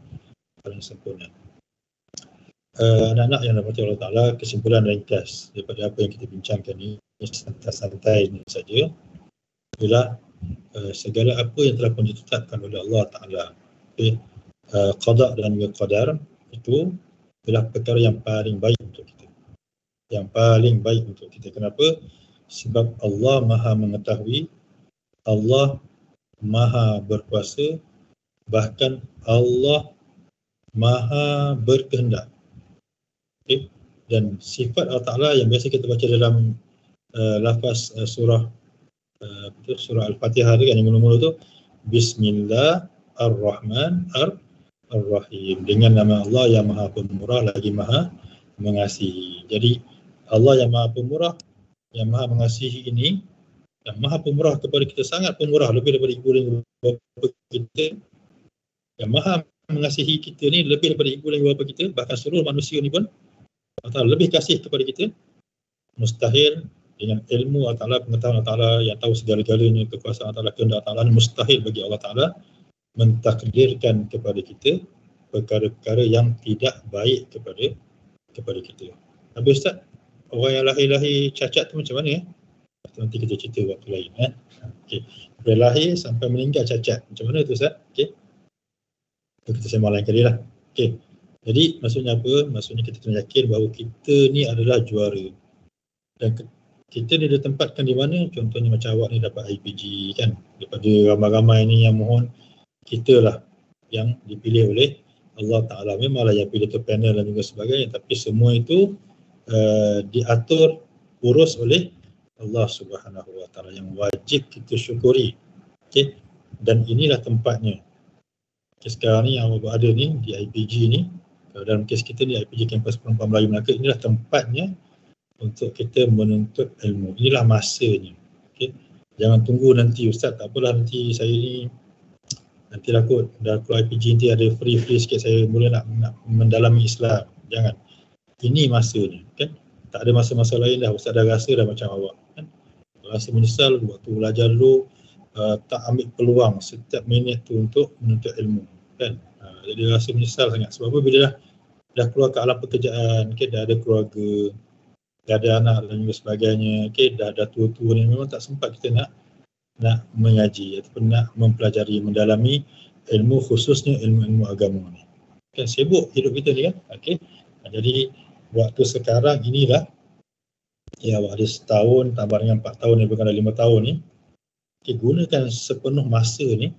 sempurna. Anak-anak yang dirahmati Allah Ta'ala, kesimpulan ringkas daripada apa yang kita bincangkan ni, santai-santai ni saja, ialah segala apa yang telah pun ditetapkan oleh Allah Ta'ala, qada dan juga qadar, itu adalah perkara yang paling baik untuk kita. Yang paling baik untuk kita. Kenapa? Sebab Allah Maha mengetahui, Allah Maha berkuasa, bahkan Allah Maha berkehendak. Okay? Dan sifat Allah Ta'ala yang biasa kita baca dalam lafaz surah Al-Fatihah tu kan, yang mula-mula tu Bismillahirrahmanirrahim, dengan nama Allah yang Maha Pemurah lagi Maha Mengasihi. Jadi Allah yang Maha Pemurah, yang Maha Mengasihi ini, yang Maha Pemurah kepada kita, sangat pemurah, lebih daripada ibu dan bapa kita. Yang Maha Mengasihi kita ni lebih daripada ibu dan bapa kita, bahkan seluruh manusia ni pun Allah lebih kasih kepada kita. Mustahil dengan ilmu Allah Ta'ala, pengetahuan Allah Ta'ala yang tahu segala-galanya, kekuasaan Allah Ta'ala, kehendak Allah Ta'ala, mustahil bagi Allah Ta'ala mentakdirkan kepada kita perkara-perkara yang tidak baik kepada kita. Habis Ustaz, orang yang lahir cacat tu macam mana? Nanti kita cerita waktu lain. Okay. Dari lahir sampai meninggal cacat, macam mana tu Ustaz? Okay. Kita sembang lain kali lah. Okay. Jadi maksudnya apa? Maksudnya kita kena yakin bahawa kita ni adalah juara. Dan kita ni ditempatkan di mana? Contohnya macam awak ni dapat IPG kan. Daripada ramai-ramai ni yang mohon, kita lah yang dipilih oleh Allah Ta'ala. Memanglah yang pilih tu panel dan juga sebagainya, tapi semua itu diatur, urus oleh Allah Subhanahu Wa Ta'ala, yang wajib kita syukuri. Okay? Dan inilah tempatnya. Okay, sekarang ni yang awak ada ni di IPG ni, dalam kes kita ni IPG Kampus Perempuan Melayu Melaka, inilah tempatnya untuk kita menuntut ilmu. Inilah masanya. Okay? Jangan tunggu nanti Ustaz, tak apalah nanti saya ni nantilah kot dah keluar IPG nanti ada free sikit saya mula nak mendalami Islam. Jangan. Ini masanya, kan? Tak ada masa-masa lain dah. Ustaz dah rasa dah macam awak, kan? Rasa menyesal waktu belajar dulu, tak ambil peluang setiap minit tu untuk menuntut ilmu, kan? Jadi rasa menyesal sangat. Sebab apa? Bila dah keluar ke alam pekerjaan, okay, dah ada keluarga, dah ada anak dan juga sebagainya, okay, dah tua-tua ni, memang tak sempat kita nak mengaji ataupun nak mempelajari, mendalami ilmu, khususnya ilmu-ilmu agama ni. Kan sibuk hidup kita ni kan. Okay. Jadi waktu sekarang inilah, ya, ada setahun tambah dengan 4 tahun ni, bukan 5 tahun ni, okay, gunakan sepenuh masa ni,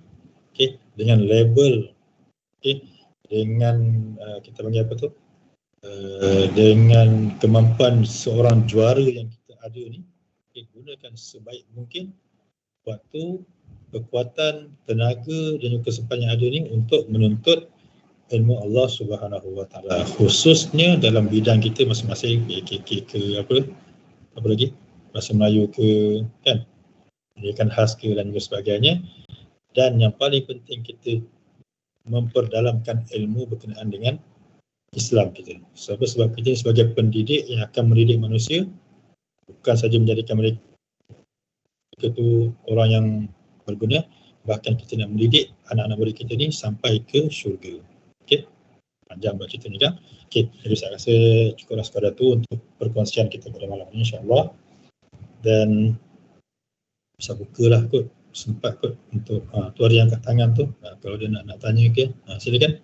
okay, dengan label, okay, dengan kita panggil apa tu, dengan kemampuan seorang juara yang kita ada ni, okay, gunakan sebaik mungkin waktu, kekuatan, tenaga dan juga kesempatan yang ada ni untuk menuntut ilmu Allah Subhanahu Wa Ta'ala, khususnya dalam bidang kita masing-masing, PKK ke apa lagi, bahasa Melayu ke, kan, pendidikan khas ke dan juga sebagainya. Dan yang paling penting, kita memperdalamkan ilmu berkenaan dengan Islam kita. Sebab kita sebagai pendidik yang akan mendidik manusia, bukan saja menjadikan mereka itu orang yang berguna, bahkan kita nak mendidik anak-anak murid kita ni sampai ke syurga. Okey, panjang buat cerita ni kan. Okey, jadi saya rasa cukuplah sekadar tu untuk perkongsian kita pada malam ni, insya-Allah. Dan bisa bukalah kot, sempat kot untuk tu ada yang angkat tangan tu, kalau dia nak tanya ke, silakan.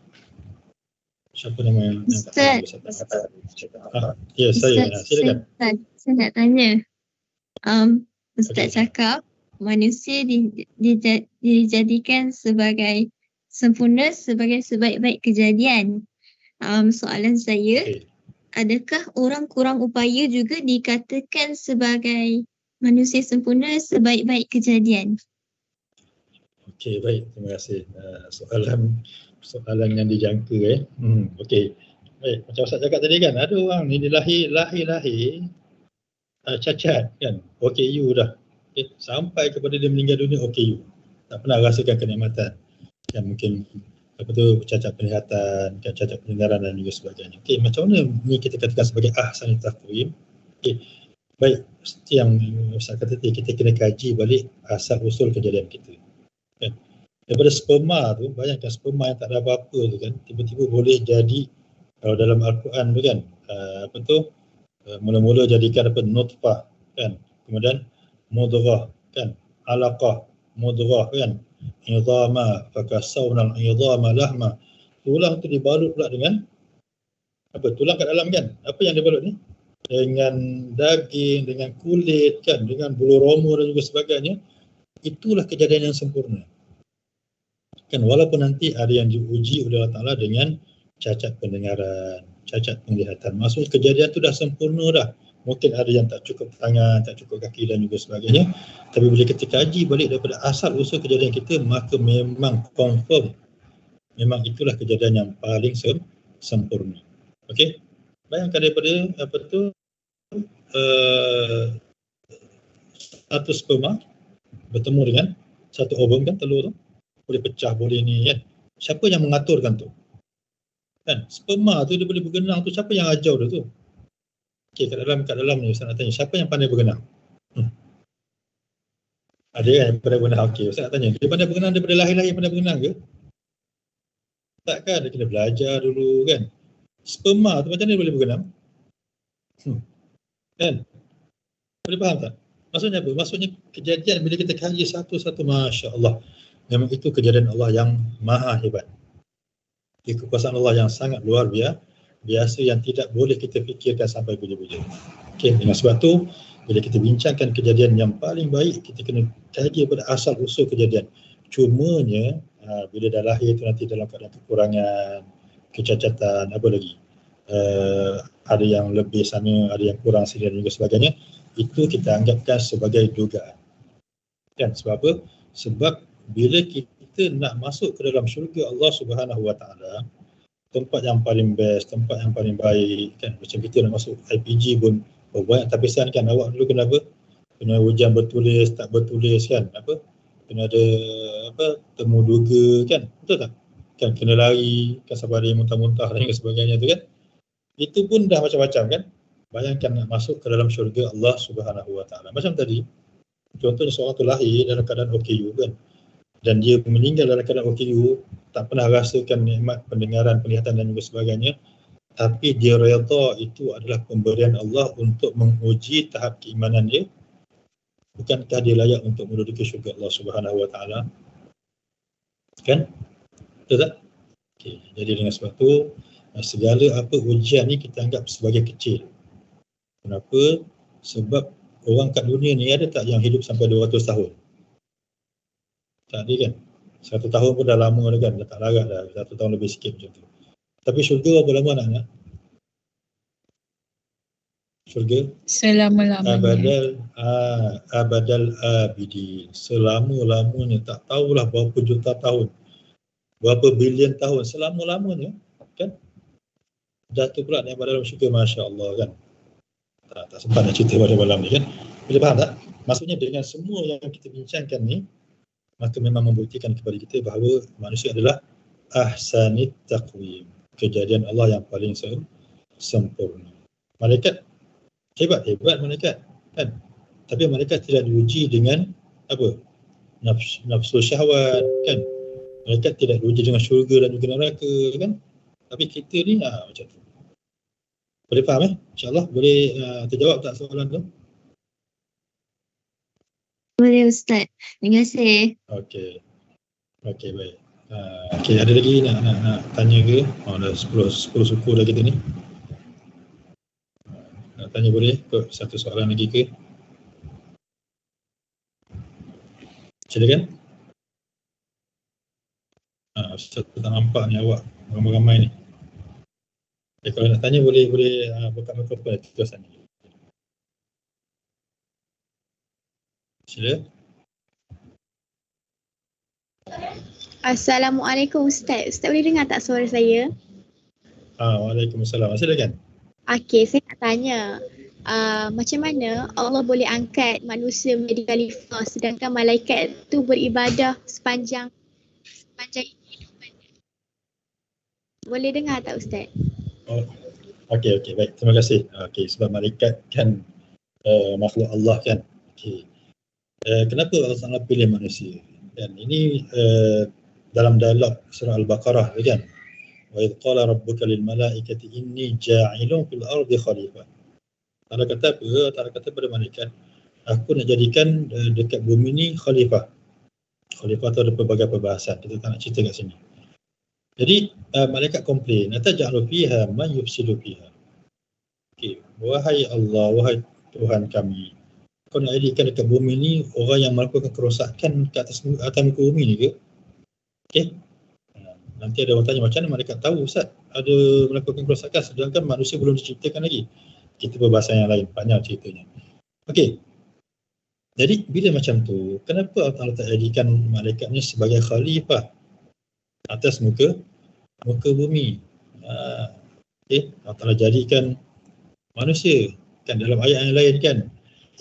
Siapa nama yang angkat tangan? Ya, saya. Silakan. Saya nak tanya. Ustaz cakap manusia dijadikan sebagai sempurna, sebagai sebaik-baik kejadian. Soalan saya, adakah orang kurang upaya juga dikatakan sebagai manusia sempurna, sebaik-baik kejadian? Okey, baik, terima kasih. Soalan yang dijangka. Okey. Baik, macam Ustaz cakap tadi kan, ada orang ni lahir cacat kan, OKU dah, okay. Sampai kepada dia meninggal dunia OKU, tak pernah rasakan kenikmatan. kan mungkin apa tu cacat penglihatan, cacat pendengaran dan juga sebagainya. Okey, macam mana ni kita katakan sebagai ahsanit taqwim? Okey, baik, yang Ustaz kata tadi, kita kena kaji balik asal usul kejadian kita. Kan? Daripada sperma tu, bayangkan sperma yang tak ada apa-apa tu kan, tiba-tiba boleh jadi, kalau dalam Al-Quran tu kan, apa tu, mula-mula jadikan apa, nutfah kan, kemudian mudghah kan, alaqah, mudghah kan, idhama, fakasawna al-idhama lahma. Tulang tu dibalut pula dengan apa, tulang kat dalam kan, apa yang dibalut ni, dengan daging, dengan kulit kan, dengan bulu roma dan juga sebagainya. Itulah kejadian yang sempurna kan, walaupun nanti ada yang diuji oleh Allah Ta'ala dengan cacat pendengaran, cacat penglihatan. Maksudnya kejadian tu dah sempurna dah. Mungkin ada yang tak cukup tangan, tak cukup kaki dan juga sebagainya. Tapi bila kita kaji balik daripada asal usul kejadian kita, maka memang confirm, memang itulah kejadian yang paling sempurna. Okey, bayangkan daripada apa tu, satu sperma bertemu dengan satu ovum kan, telur tu boleh pecah, boleh ni kan. Siapa yang mengaturkan tu? Kan, sperma tu dia boleh bergenang tu, siapa yang ajar dia tu? Okey, kat dalam ni Ustaz nak tanya, siapa yang pandai bergenang? Ada kan yang pandai bergenang? Okey, Ustaz nak tanya, dia pandai bergenang daripada lahir-lahir pandai bergenang ke? Tak kan, dia kena belajar dulu kan. Sperma tu macam mana dia boleh bergenang? Kan? Boleh faham tak? Maksudnya apa? Maksudnya kejadian bila kita kaji satu-satu, Masya Allah, memang itu kejadian Allah yang maha hebat. Kekuasaan Allah yang sangat luar biasa yang tidak boleh kita fikirkan sampai puja-puja. Okey, dengan sebab tu bila kita bincangkan kejadian yang paling baik, kita kena kaji pada asal usul kejadian. Cumanya bila dah lahir tu nanti dalam keadaan kekurangan, kecacatan, apa lagi, ada yang lebih sana, ada yang kurang sini dan juga sebagainya, itu kita anggapkan sebagai dugaan. Kan, sebab apa? Sebab bila kita nak masuk ke dalam syurga Allah Subhanahu Wa Taala, tempat yang paling best, tempat yang paling baik kan, macam kita nak masuk IPG pun banyak tapisan kan. Awak dulu kena apa? Kena ujian bertulis, tak bertulis kan, apa? Kena ada apa, temu duga kan, betul tak? Kan kena lari, kan sabar dia muntah-muntah dan sebagainya tu kan. Itu pun dah macam-macam kan. Bayangkan nak masuk ke dalam syurga Allah Subhanahu Wa Taala. Macam tadi, contohnya seorang tu lahir dalam keadaan OKU kan, dan dia meninggal dalam keadaan OKU, tak pernah rasakan nikmat pendengaran, penglihatan dan juga sebagainya, tapi dia redha itu adalah pemberian Allah untuk menguji tahap keimanan dia. Bukankah dia layak untuk menduduki syurga Allah Subhanahu Wa Taala? Kan? Betul tak? Okay. Jadi dengan sebab tu, segala apa ujian ni kita anggap sebagai kecil. Kenapa? Sebab orang kat dunia ni ada tak yang hidup sampai 200 tahun? Tak ada kan? 1 tahun pun dah lama dah kan? Dah tak larat dah. 1 tahun lebih sikit macam tu. Tapi syurga berapa lama nak? Syurga? Selama-lamanya. Abadal abidin. Selama-lamanya. Tak tahulah berapa juta tahun. Berapa bilion tahun. Selama-lamanya. Kan? Jatuh pula naik dalam syurga, Masya Allah kan? Tak sempat nak cerita pada malam ni kan? Boleh faham tak? Maksudnya dengan semua yang kita bincangkan ni, maka memang membuktikan kepada kita bahawa manusia adalah ahsanit taqwim. Kejadian Allah yang paling sempurna. Malaikat hebat malaikat kan? Tapi malaikat tidak diuji dengan apa? Nafsu syahwat kan? Malaikat tidak diuji dengan syurga dan juga neraka kan? Tapi kita ni macam tu. Boleh faham InsyaAllah boleh terjawab tak soalan tu? Boleh Ustaz. Terima kasih. Okey, baik. Okey, ada lagi nak tanya ke? Dah 10 suku dah kita ni. Nak tanya boleh? Kok satu soalan lagi ke? Silakan. Ustaz tak nampak ni awak ramai-ramai ni. Kalau nak tanya boleh buka mikrofon terus tanya. Sila. Assalamualaikum Ustaz. Ustaz boleh dengar tak suara saya? Waalaikumsalam. Silakan. Okey, saya nak tanya. Macam mana Allah boleh angkat manusia menjadi khalifah sedangkan malaikat tu beribadah sepanjang ini Boleh dengar tak Ustaz? Oh, okey, baik. Terima kasih. Okey, sebab malaikat kan makhluk Allah kan. Okey. Kenapa Allah Taala pilih manusia? Dan ini dalam dialog surah Al-Baqarah kan. Wa idh qala rabbuka lil malaikati inni ja'ilun fil ardi khalifah. Allah kata apa? Allah kata pada malaikat, aku nak jadikan dekat bumi ni khalifah. Khalifah tu ada pelbagai perbahasan. Kita tak nak cerita kat sini. Jadi malaikat komplain, ataj'alu fiha man yufsidu fiha. Okey, wahai Allah, wahai Tuhan kami, kau nak jadikan dekat bumi ni orang yang melakukan kerosakan ke atas muka bumi ni ke? Okey. Nanti ada orang tanya, macam mana malaikat tahu Ustaz ada melakukan kerosakan sedangkan manusia belum diciptakan lagi? Kita perbahasan yang lain, banyak ceritanya. Okey. Jadi bila macam tu, kenapa Allah tak jadikan malaikat ni sebagai khalifah atas muka bumi? Okey, Allah jadikan manusia kan dalam ayat yang lain kan,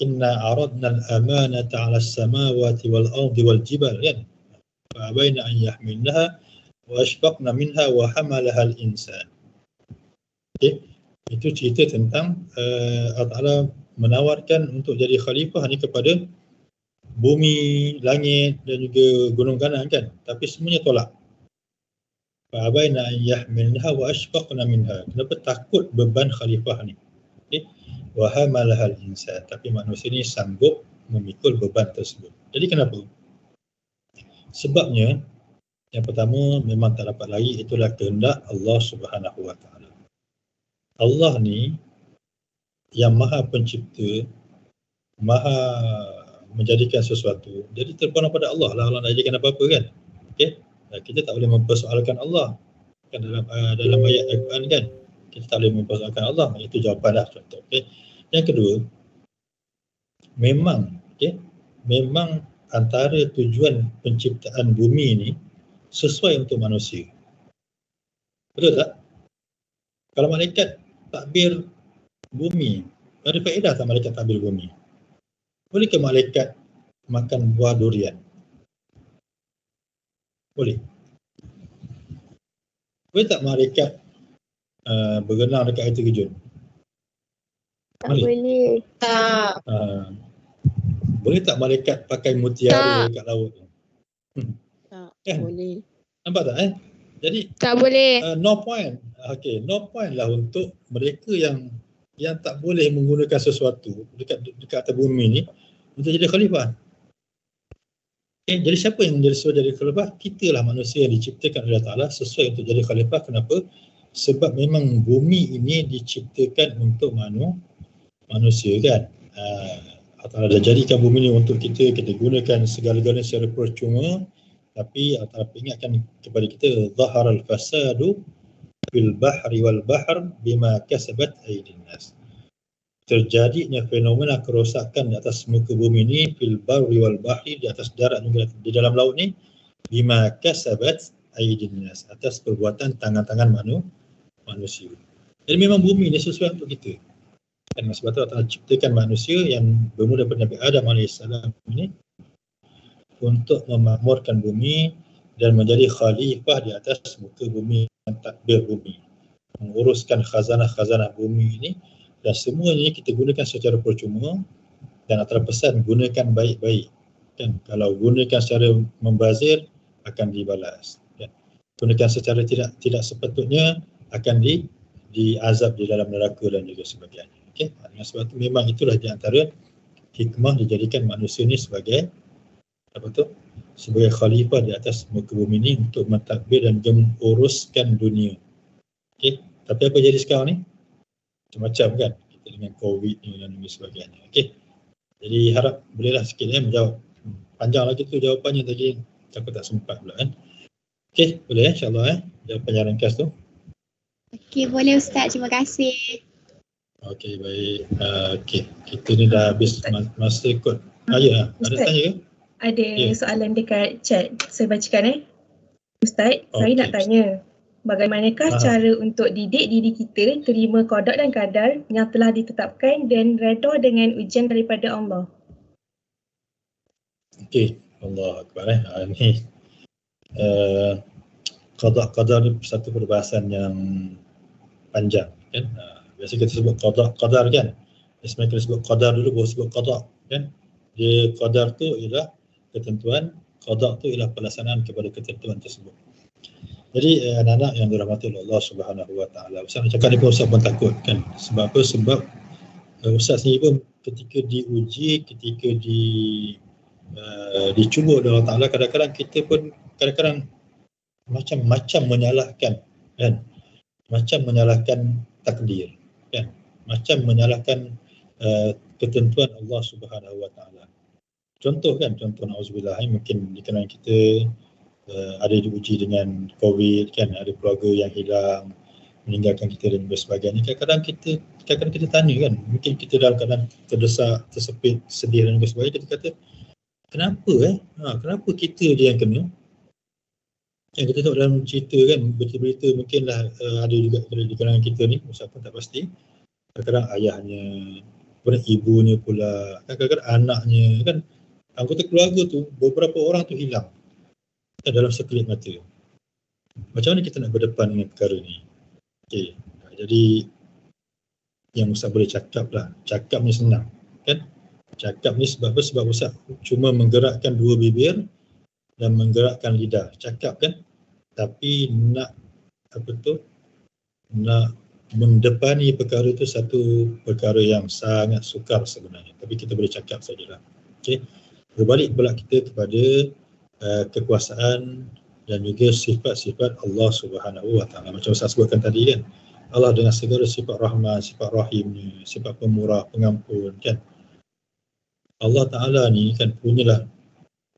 inna aradna al-amanata 'ala as-samawati wal ardi wal jibal kan, fa abaina an yahmilnaha wa ashfaqna minha wa hamalaha al-insan. Okey, itu cerita tentang Allah Ta'ala menawarkan untuk jadi khalifah ni kepada bumi, langit dan juga gunung kanan kan, tapi semuanya tolak. Fa abaina an yahmilnaha wa ashfaqna minha. Kenapa? Takut beban khalifah ni. Okey, wa hamalaha al-insan, tapi manusia ni sanggup memikul beban tersebut. Jadi kenapa? Sebabnya yang pertama memang tak dapat lagi, itulah kehendak Allah Subhanahu Wa Taala. Allah ni yang Maha Pencipta, Maha menjadikan sesuatu. Jadi terpulang pada Allah lah, Allah nak jadikan apa-apa kan. Okey, kita tak boleh mempersoalkan Allah kan dalam ayat Al-Quran kan. Kita tak boleh mempersoalkan Allah, itu jawapan dah contoh. Okey. Yang kedua, memang antara tujuan penciptaan bumi ni sesuai untuk manusia. Betul tak? Kalau malaikat takbir bumi, ada faedah tak malaikat takbir bumi? Bolehkah malaikat makan buah durian? Boleh. Boleh tak malaikat berenang dekat air terjun? Tak boleh. Tak. Boleh tak malaikat pakai mutiara dekat laut? Tak kan? boleh. Nampak tak Jadi Tak boleh. no point. Okey, no point lah untuk mereka yang tak boleh menggunakan sesuatu dekat atas bumi ni untuk jadi khalifah. Okay, jadi siapa yang menjadi sesuai jadi khalifah? Kita lah manusia yang diciptakan oleh Allah Ta'ala sesuai untuk jadi khalifah. Kenapa? Sebab memang bumi ini diciptakan untuk manusia kan. Allah Ta'ala dah jadikan bumi ini untuk kita gunakan segala-galanya secara percuma. Tapi Allah Ta'ala ingatkan kepada kita, zaharal fasadu fil bahri wal bahr bima kasabat aydin nas. Terjadinya fenomena kerosakan di atas muka bumi ni, fil bahri wal bahri, di atas darat juga di dalam laut ni, bima kasabat aydin nas, atas perbuatan tangan-tangan manusia. Jadi memang bumi ni sesuai untuk kita. Dan sebab tu Allah Ta'ala ciptakan manusia yang bermula daripada Nabi Adam AS ini untuk memakmurkan bumi dan menjadi khalifah di atas muka bumi dan tadbir bumi, menguruskan khazanah-khazanah bumi ini, dan semuanya kita gunakan secara percuma. Dan antara pesan, gunakan baik-baik kan. Kalau gunakan secara membazir akan dibalas kan. Gunakan secara tidak sepatutnya akan diazab di dalam neraka dan juga sebagainya. Okey, sebab itu memang itulah di antara hikmah dijadikan manusia ni sebagai sebagai khalifah di atas muka bumi ni untuk mentadbir dan menguruskan dunia. Okey, tapi apa jadi sekarang ni? Macam-macam kan, kita dengan COVID ni dan sebagainya. Okey, jadi harap bolehlah sikit menjawab. Panjang lagi tu jawapannya tadi, aku tak sempat pula kan. Okey, boleh insyaAllah jawapan yang ringkas tu. Okey, boleh Ustaz, terima kasih. Okey, baik. Okey, kita ni dah habis masa kot. Ya, ada tanya ke? Ada soalan dekat chat, saya bacakan Ustaz, saya nak tanya, bagaimanakah cara untuk didik diri kita terima qada dan qadar yang telah ditetapkan dan redha dengan ujian daripada Allah? Okey, Allah Akbar. Ni qada ni satu perbahasan yang panjang kan. Biasa kita sebut qadar kan. Sebenarnya kita sebut qadar dulu baru sebut qada kan. Dia qadar tu ialah ketentuan, qada tu ialah pelaksanaan kepada ketentuan tersebut. Jadi anak-anak yang dirahmati oleh Allah Subhanahu Wa Taala, Ustaz cakap ni pun Ustaz pun takut kan. Sebab apa? Sebab Ustaz sendiri pun ketika diuji, ketika dicuba oleh Allah Taala, kadang-kadang kita pun kadang-kadang macam menyalahkan kan. Macam menyalahkan takdir kan. Macam menyalahkan ketentuan Allah Subhanahu Wa Taala. Contoh na'udzubillah, mungkin di kalangan kita ada diuji dengan COVID kan, ada keluarga yang hilang, meninggalkan kita dan sebagainya. Kadang-kadang kita tanya kan, mungkin kita dalam keadaan terdesak, tersepit, sedih dan sebagainya, kita kata kenapa kenapa kita je yang kena? Yang kita tengok dalam cerita kan, berita-berita mungkinlah ada juga di kalangan kita ni, Ustaz pun tak pasti. Kadang-kadang ayahnya, kemudian ibunya pula, kadang-kadang anaknya kan, anggota keluarga tu, beberapa orang tu hilang dalam sekelip mata. Macam mana kita nak berdepan dengan perkara ni? Okay. Jadi yang Ustaz boleh cakap lah, cakap ni senang kan. Cakap ni sebab apa? Sebab Ustaz cuma menggerakkan dua bibir dan menggerakkan lidah, cakap kan. Tapi nak nak mendepani perkara tu satu perkara yang sangat sukar sebenarnya. Tapi kita boleh cakap sajalah. Okay. Berbalik pula kita kepada kekuasaan dan juga sifat-sifat Allah Subhanahu Wa Taala. Macam saya sebutkan tadi kan, Allah dengan segala sifat rahman, sifat rahimnya, sifat pemurah, pengampun kan. Allah Taala ni kan punyalah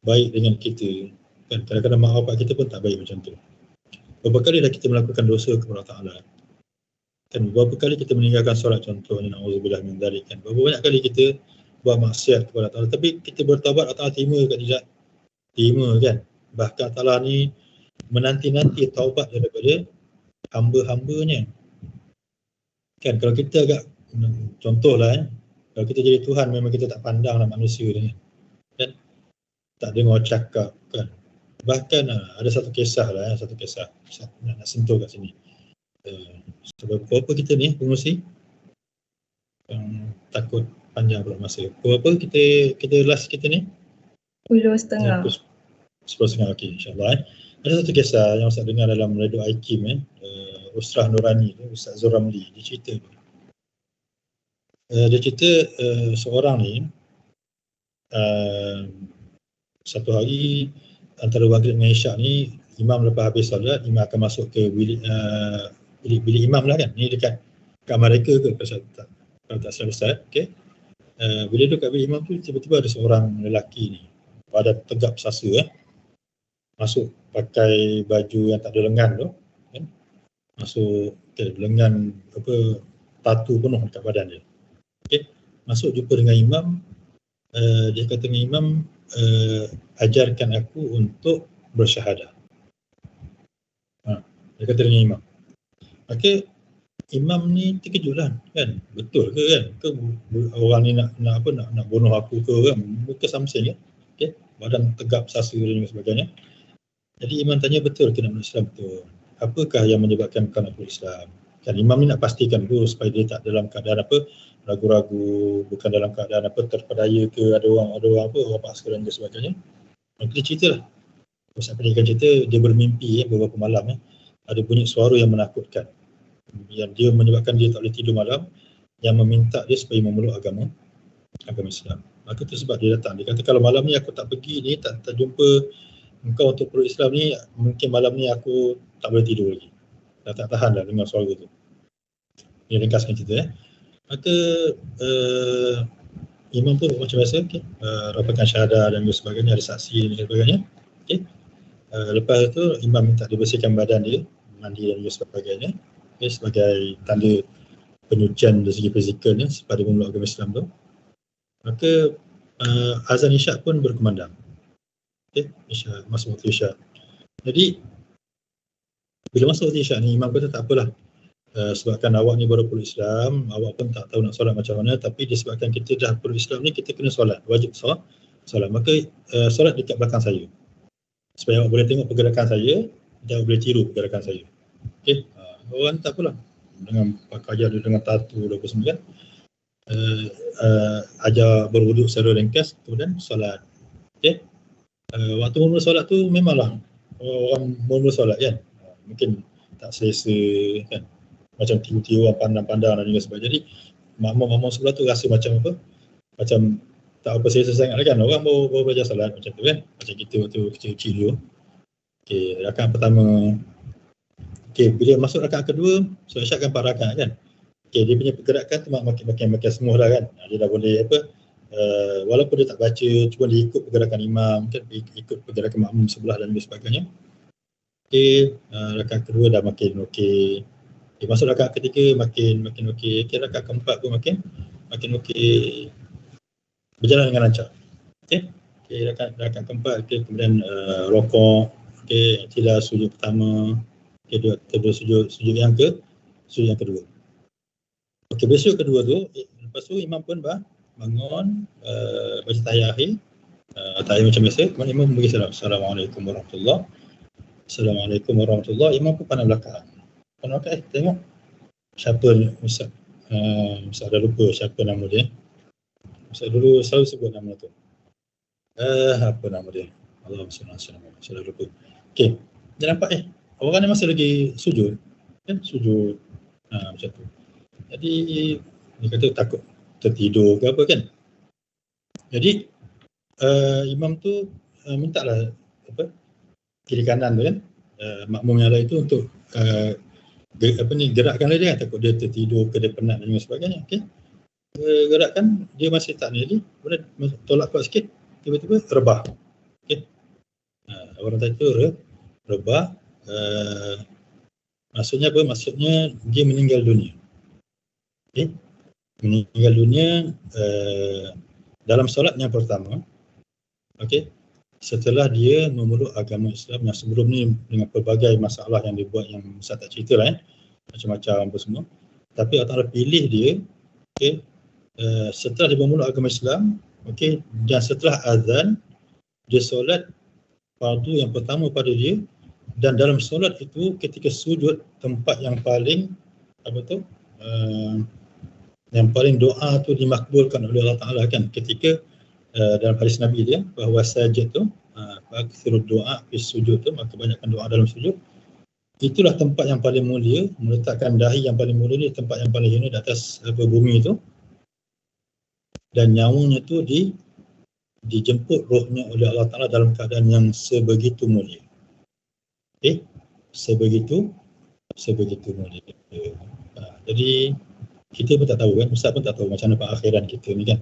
baik dengan kita kan. Kadang-kadang mak bapak kita pun tak baik macam tu. Berapa kali dah kita melakukan dosa kepada Allah Taala kan. Berapa kali kita meninggalkan solat contohnya, na'udzubillah min dzalik kan. Berapa banyak kali kita buat maksiat kepada Allah Taala, tapi kita bertaubat, Allah Taala terima ke tidak? Terima kan. Bahkan Allah ni menanti-nanti taubat daripada hamba-hambanya kan. Kalau kita agak contohlah kalau kita jadi Tuhan, memang kita tak pandanglah manusia ni kan, tak dengar cakap kan. Bahkan ada satu kisah nak sentuh kat sini. Sebab berapa kita ni pengurusi takut panjang pula masa. Berapa kita last kita ni? 10.5. 10.5, okey, insyaAllah. Ada satu kisah yang Ustaz dengar dalam Radio Aikim, Usrah Nurani tu, Ustaz Zul Ramli, dia cerita tu. Dia cerita seorang ni satu hari antara maghrib dengan isyak ni, imam lepas habis solat, imam akan masuk ke bilik imam lah kan. Ni dekat kamar mereka ke, kalau tak salah Ustaz, okey. Bila duduk kat bilik imam tu, tiba-tiba ada seorang lelaki ni, badan tegap sasa masuk pakai baju yang tak ada lengan tu kan. Masuk lengan tatu penuh dekat badan dia. Okey, masuk jumpa dengan imam, dia kata dengan imam, ajarkan aku untuk bersyahadah. Dia kata dengan imam. Okey, imam ni terkejutlah kan, betul ke kan, ke orang ni nak bunuh aku ke kan, muka samsing kan. Okey, badan tegap sasa dan sebagainya. Jadi imam tanya, betul ke nak masuk Islam? Betul. Apakah yang menyebabkan kau nak masuk Islam? Kan imam ni nak pastikan dulu supaya dia tak dalam keadaan ragu-ragu, bukan dalam keadaan terpedaya ke, ada orang paksa dan sebagainya. Maka dia ceritalah. Ustaz pendidikan cerita, dia bermimpi beberapa malam ada bunyi suara yang menakutkan, yang dia menyebabkan dia tak boleh tidur malam, yang meminta dia supaya memeluk agama Islam. Maka tu sebab dia datang. Dia kata, kalau malam ni aku tak pergi ni, tak jumpa engkau untuk peluk Islam ni, mungkin malam ni aku tak boleh tidur lagi. Tak tahan lah dengar suara tu. Dia ringkaskan cerita Maka imam pun macam biasa, rapatkan syahadah dan sebagainya, ada saksi dan sebagainya. Okay. Lepas tu imam minta dibersihkan badan dia, mandi dan sebagainya, okay, sebagai tanda penyucian dari segi fizikalnya pada memeluk agama Islam tu. Maka azan isyak pun berkumandang. Okay, isyak, masuk waktu isyak. Jadi bila masuk waktu isyak ni, imam kata tak apalah, sebabkan awak ni baru peluk Islam, awak pun tak tahu nak solat macam mana, tapi disebabkan kita dah peluk Islam ni, kita kena solat, wajib solat. Maka solat dekat belakang saya, supaya awak boleh tengok pergerakan saya jangan boleh tiru pergerakan saya. Okey, orang tak apalah dengan pakai ajar dengan tattoo dan apa semua kan. Ajar berwuduk secara ringkas, kemudian solat. Okey. Waktu mula solat tu memanglah orang mula solat kan. Mungkin tak selesa kan. Macam tiba-tiba orang pandang-pandang dan juga sebagainya. Jadi makmum sebelah tu rasa macam apa? Macam tak apa selesa sangat kan. Orang baru belajar solat macam tu kan. Macam kita waktu kecil-kecil dulu. Okey, rakaat pertama. Okey, bila masuk rakaat kedua, solat isyak kan 4 rakaat kan. Okey, dia punya pergerakan tu makin semua dah kan. Dia dah boleh apa, walaupun dia tak baca, cuma dia ikut pergerakan imam, kan, ikut pergerakan makmum sebelah dan sebagainya. Okey, rakaat kedua dah makin okey. Okay, masuk rakaat ketiga makin okey. Okey, rakaat keempat pun makin okey. Berjalan dengan lancar. Okey. Okey, rakaat keempat, okey, kemudian rokok, okey, i'tidal sujud pertama. Okey, kedua sujud yang kedua. Okey, besok kedua tu, lepas tu imam pun bangun, baca tahiyat akhir. Tahiyat macam biasa, kemudian imam bagi salam. Assalamualaikum warahmatullahi. Assalamualaikum warahmatullahi. Imam pun pandang belakang. Tengok siapa ni Ustaz. Ustaz dah lupa siapa nama dia. Ustaz dulu selalu sebut nama tu. Apa nama dia? Allahumma salli ala Muhammad. Saya dah lupa. Okey. Dia nampak orang ni masih lagi sujud. Kan sujud. Macam tu. Jadi dia kata takut tertidur ke apa kan. Jadi imam tu mintalah apa kiri kanan tu kan, makmum yang lain tu untuk gerakkan dia kan, takut dia tertidur ke dia penat dan sebagainya. Okey, gerakkan dia masih tak ni lagi, kemudian tolak kuat sikit, tiba-tiba rebah. Okey, orang tadi tu rebah, maksudnya apa? Maksudnya dia meninggal dunia. Okey, meninggal dunia dalam solat yang pertama. Okey, setelah dia memeluk agama Islam yang sebelum ni dengan pelbagai masalah yang dia buat yang saya tak cerita lah macam-macam apa semua, tapi Allah Ta'ala pilih dia, okay, setelah dia memeluk agama Islam, okay, dan setelah azan dia solat fardu yang pertama pada dia, dan dalam solat itu ketika sujud tempat yang paling apa tu, yang paling doa tu dimakbulkan oleh Allah Ta'ala kan, ketika dalam hadis Nabi dia bahawa sajid tu aktsirud doa fi sujud tu, maka banyakkan doa dalam sujud. Itulah tempat yang paling mulia, meletakkan dahi yang paling mulia di tempat yang paling hina di atas bumi itu, dan nyawanya tu dijemput rohnya oleh Allah Ta'ala dalam keadaan yang sebegitu mulia. Okay, sebegitu mulia. Jadi kita pun tak tahu kan, Ustaz pun tak tahu macam mana perakhiran kita ni kan.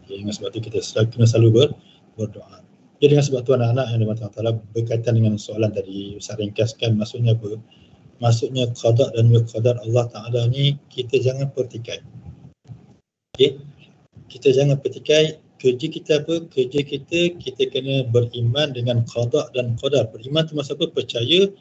Dengan sebab tu kita kena selalu berdoa. Jadi dengan sebab tu anak-anak yang dimata Allah berkaitan dengan soalan tadi, Ustaz ringkaskan maksudnya apa? Maksudnya qada dan qadar Allah Ta'ala ni kita jangan pertikai. Okay? Kita jangan pertikai. Kerja kita apa? Kerja kita kena beriman dengan qada dan qadar. Beriman tu maksud apa? Percaya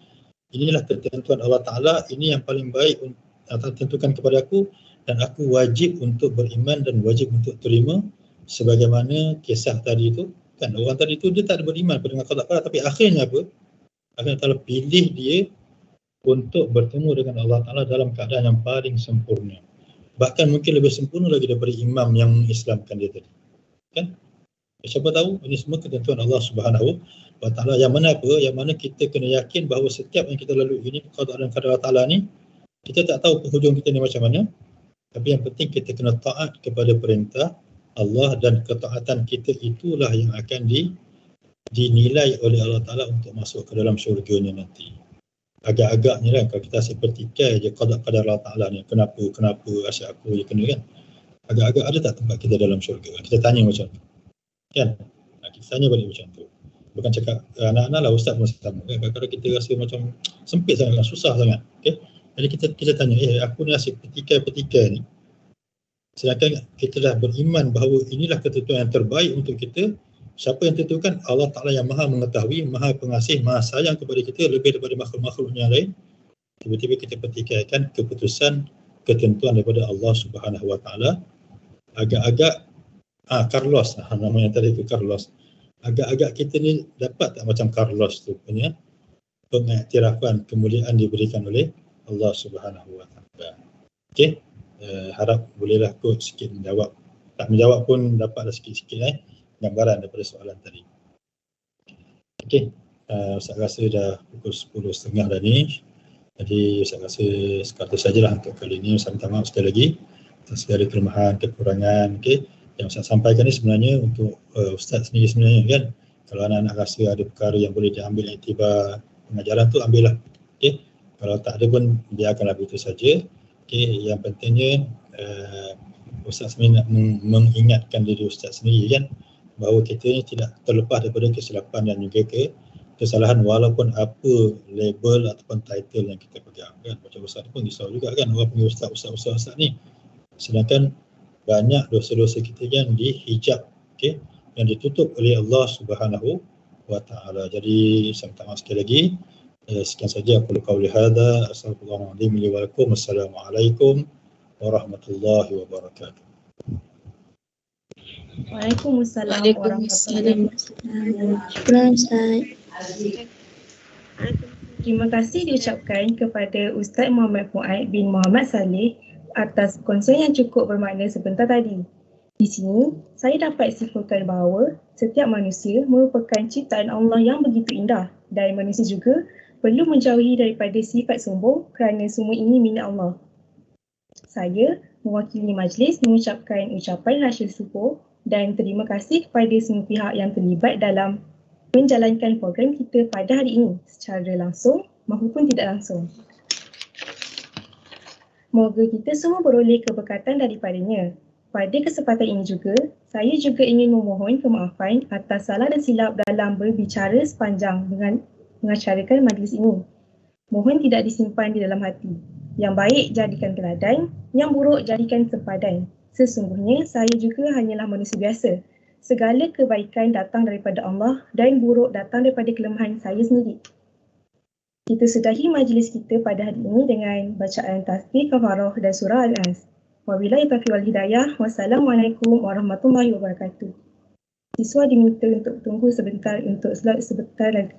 inilah ketentuan Allah Ta'ala, ini yang paling baik Allah tentukan kepada aku, dan aku wajib untuk beriman dan wajib untuk terima. Sebagaimana kisah tadi itu kan, orang tadi itu dia tak ada beriman pada qada qadar, tapi akhirnya apa? Akhirnya Allah pilih dia untuk bertemu dengan Allah Ta'ala dalam keadaan yang paling sempurna. Bahkan mungkin lebih sempurna lagi daripada imam yang mengislamkan dia tadi. Kan? Siapa tahu ini semua ketentuan Allah Subhanahu wa Ta'ala, yang mana apa? Yang mana kita kena yakin bahawa setiap yang kita lalui ini qada dan qadar Allah Ta'ala ni, kita tak tahu penghujung kita ni macam mana, tapi yang penting kita kena taat kepada perintah Allah, dan ketaatan kita itulah yang akan dinilai oleh Allah Ta'ala untuk masuk ke dalam syurga-Nya nanti. Agak-agaknya lah kalau kita sepertikai je qada qadar Allah Ta'ala ni, kenapa asyik aku je kena kan. Agak-agak ada tak tempat kita dalam syurga? Kita tanya macam tu kan, kita tanya balik macam tu. Bukan cakap anak-anak lah, Ustaz pun sama kan. Kadang-kadang kita rasa macam sempit sangat, susah sangat. Okay? Jadi kita tanya, aku ni asyik petikai ni, sedangkan kita dah beriman bahawa inilah ketentuan yang terbaik untuk kita. Siapa yang tentukan? Allah Ta'ala yang maha mengetahui, maha pengasih, maha sayang kepada kita lebih daripada makhluk-makhluk yang lain. Tiba-tiba kita petikaikan keputusan, ketentuan daripada Allah Subhanahu Wa Ta'ala. Agak-agak Carlos, nama yang tadi itu Carlos. Agak-agak kita ni dapat tak macam Carlos tu punya pengiktirafan kemuliaan diberikan oleh Allah Subhanahu wa taala. Okey, harap bolehlah kot sikit menjawab. Tak menjawab pun dapatlah sikit-sikit gambaran daripada soalan tadi. Okey, Ustaz rasa dah pukul 10.30 dah ni. Jadi Ustaz rasa sekadar sajalah untuk kali ini. Ustaz minta maaf sekali lagi atas segala kelemahan, kekurangan. Okey, yang Ustaz sampaikan ni sebenarnya untuk Ustaz sendiri sebenarnya kan. Kalau anak-anak rasa ada perkara yang boleh diambil iktibar pengajaran tu, ambillah. Okey, kalau tak ada pun biarkanlah begitu saja. Okey, yang pentingnya Ustaz sendiri nak mengingatkan diri Ustaz sendiri kan, bahawa kita ni tidak terlepas daripada kesilapan dan juga kesalahan walaupun apa label ataupun title yang kita pegang kan. Macam Ustaz pun risau juga kan, orang panggil Ustaz ni, sedangkan banyak dosa-dosa kita yang dihijab, okey, yang ditutup oleh Allah Subhanahu wa taala. Jadi saya minta maaf sekali lagi. Sekian saja aku qauli hadza, astagfirullahaladzim li wa lakum. Assalamualaikum warahmatullahi wabarakatuh. Waalaikumsalam warahmatullahi wabarakatuh. Syukran Ustaz. Terima kasih diucapkan kepada Ustaz Muhammad Fuad bin Muhammad Saleh atas perkongsian yang cukup bermakna sebentar tadi. Di sini, saya dapat simpulkan bahawa setiap manusia merupakan ciptaan Allah yang begitu indah dan manusia juga perlu menjauhi daripada sifat sombong kerana semua ini milik Allah. Saya mewakili majlis mengucapkan ucapan rasa syukur dan terima kasih kepada semua pihak yang terlibat dalam menjalankan program kita pada hari ini secara langsung maupun tidak langsung. Moga kita semua beroleh keberkatan daripadanya. Pada kesempatan ini juga, saya juga ingin memohon kemaafan atas salah dan silap dalam berbicara sepanjang dengan mengacarakan majlis ini. Mohon tidak disimpan di dalam hati. Yang baik jadikan teladan, yang buruk jadikan sempadan. Sesungguhnya saya juga hanyalah manusia biasa. Segala kebaikan datang daripada Allah dan buruk datang daripada kelemahan saya sendiri. Kita sudahi majlis kita pada hari ini dengan bacaan tasbih, kafarah dan surah Al-Nas. Wabillahi taufiq wal hidayah. Wassalamualaikum warahmatullahi wabarakatuh. Siswa diminta untuk tunggu sebentar untuk slot sebentar lagi.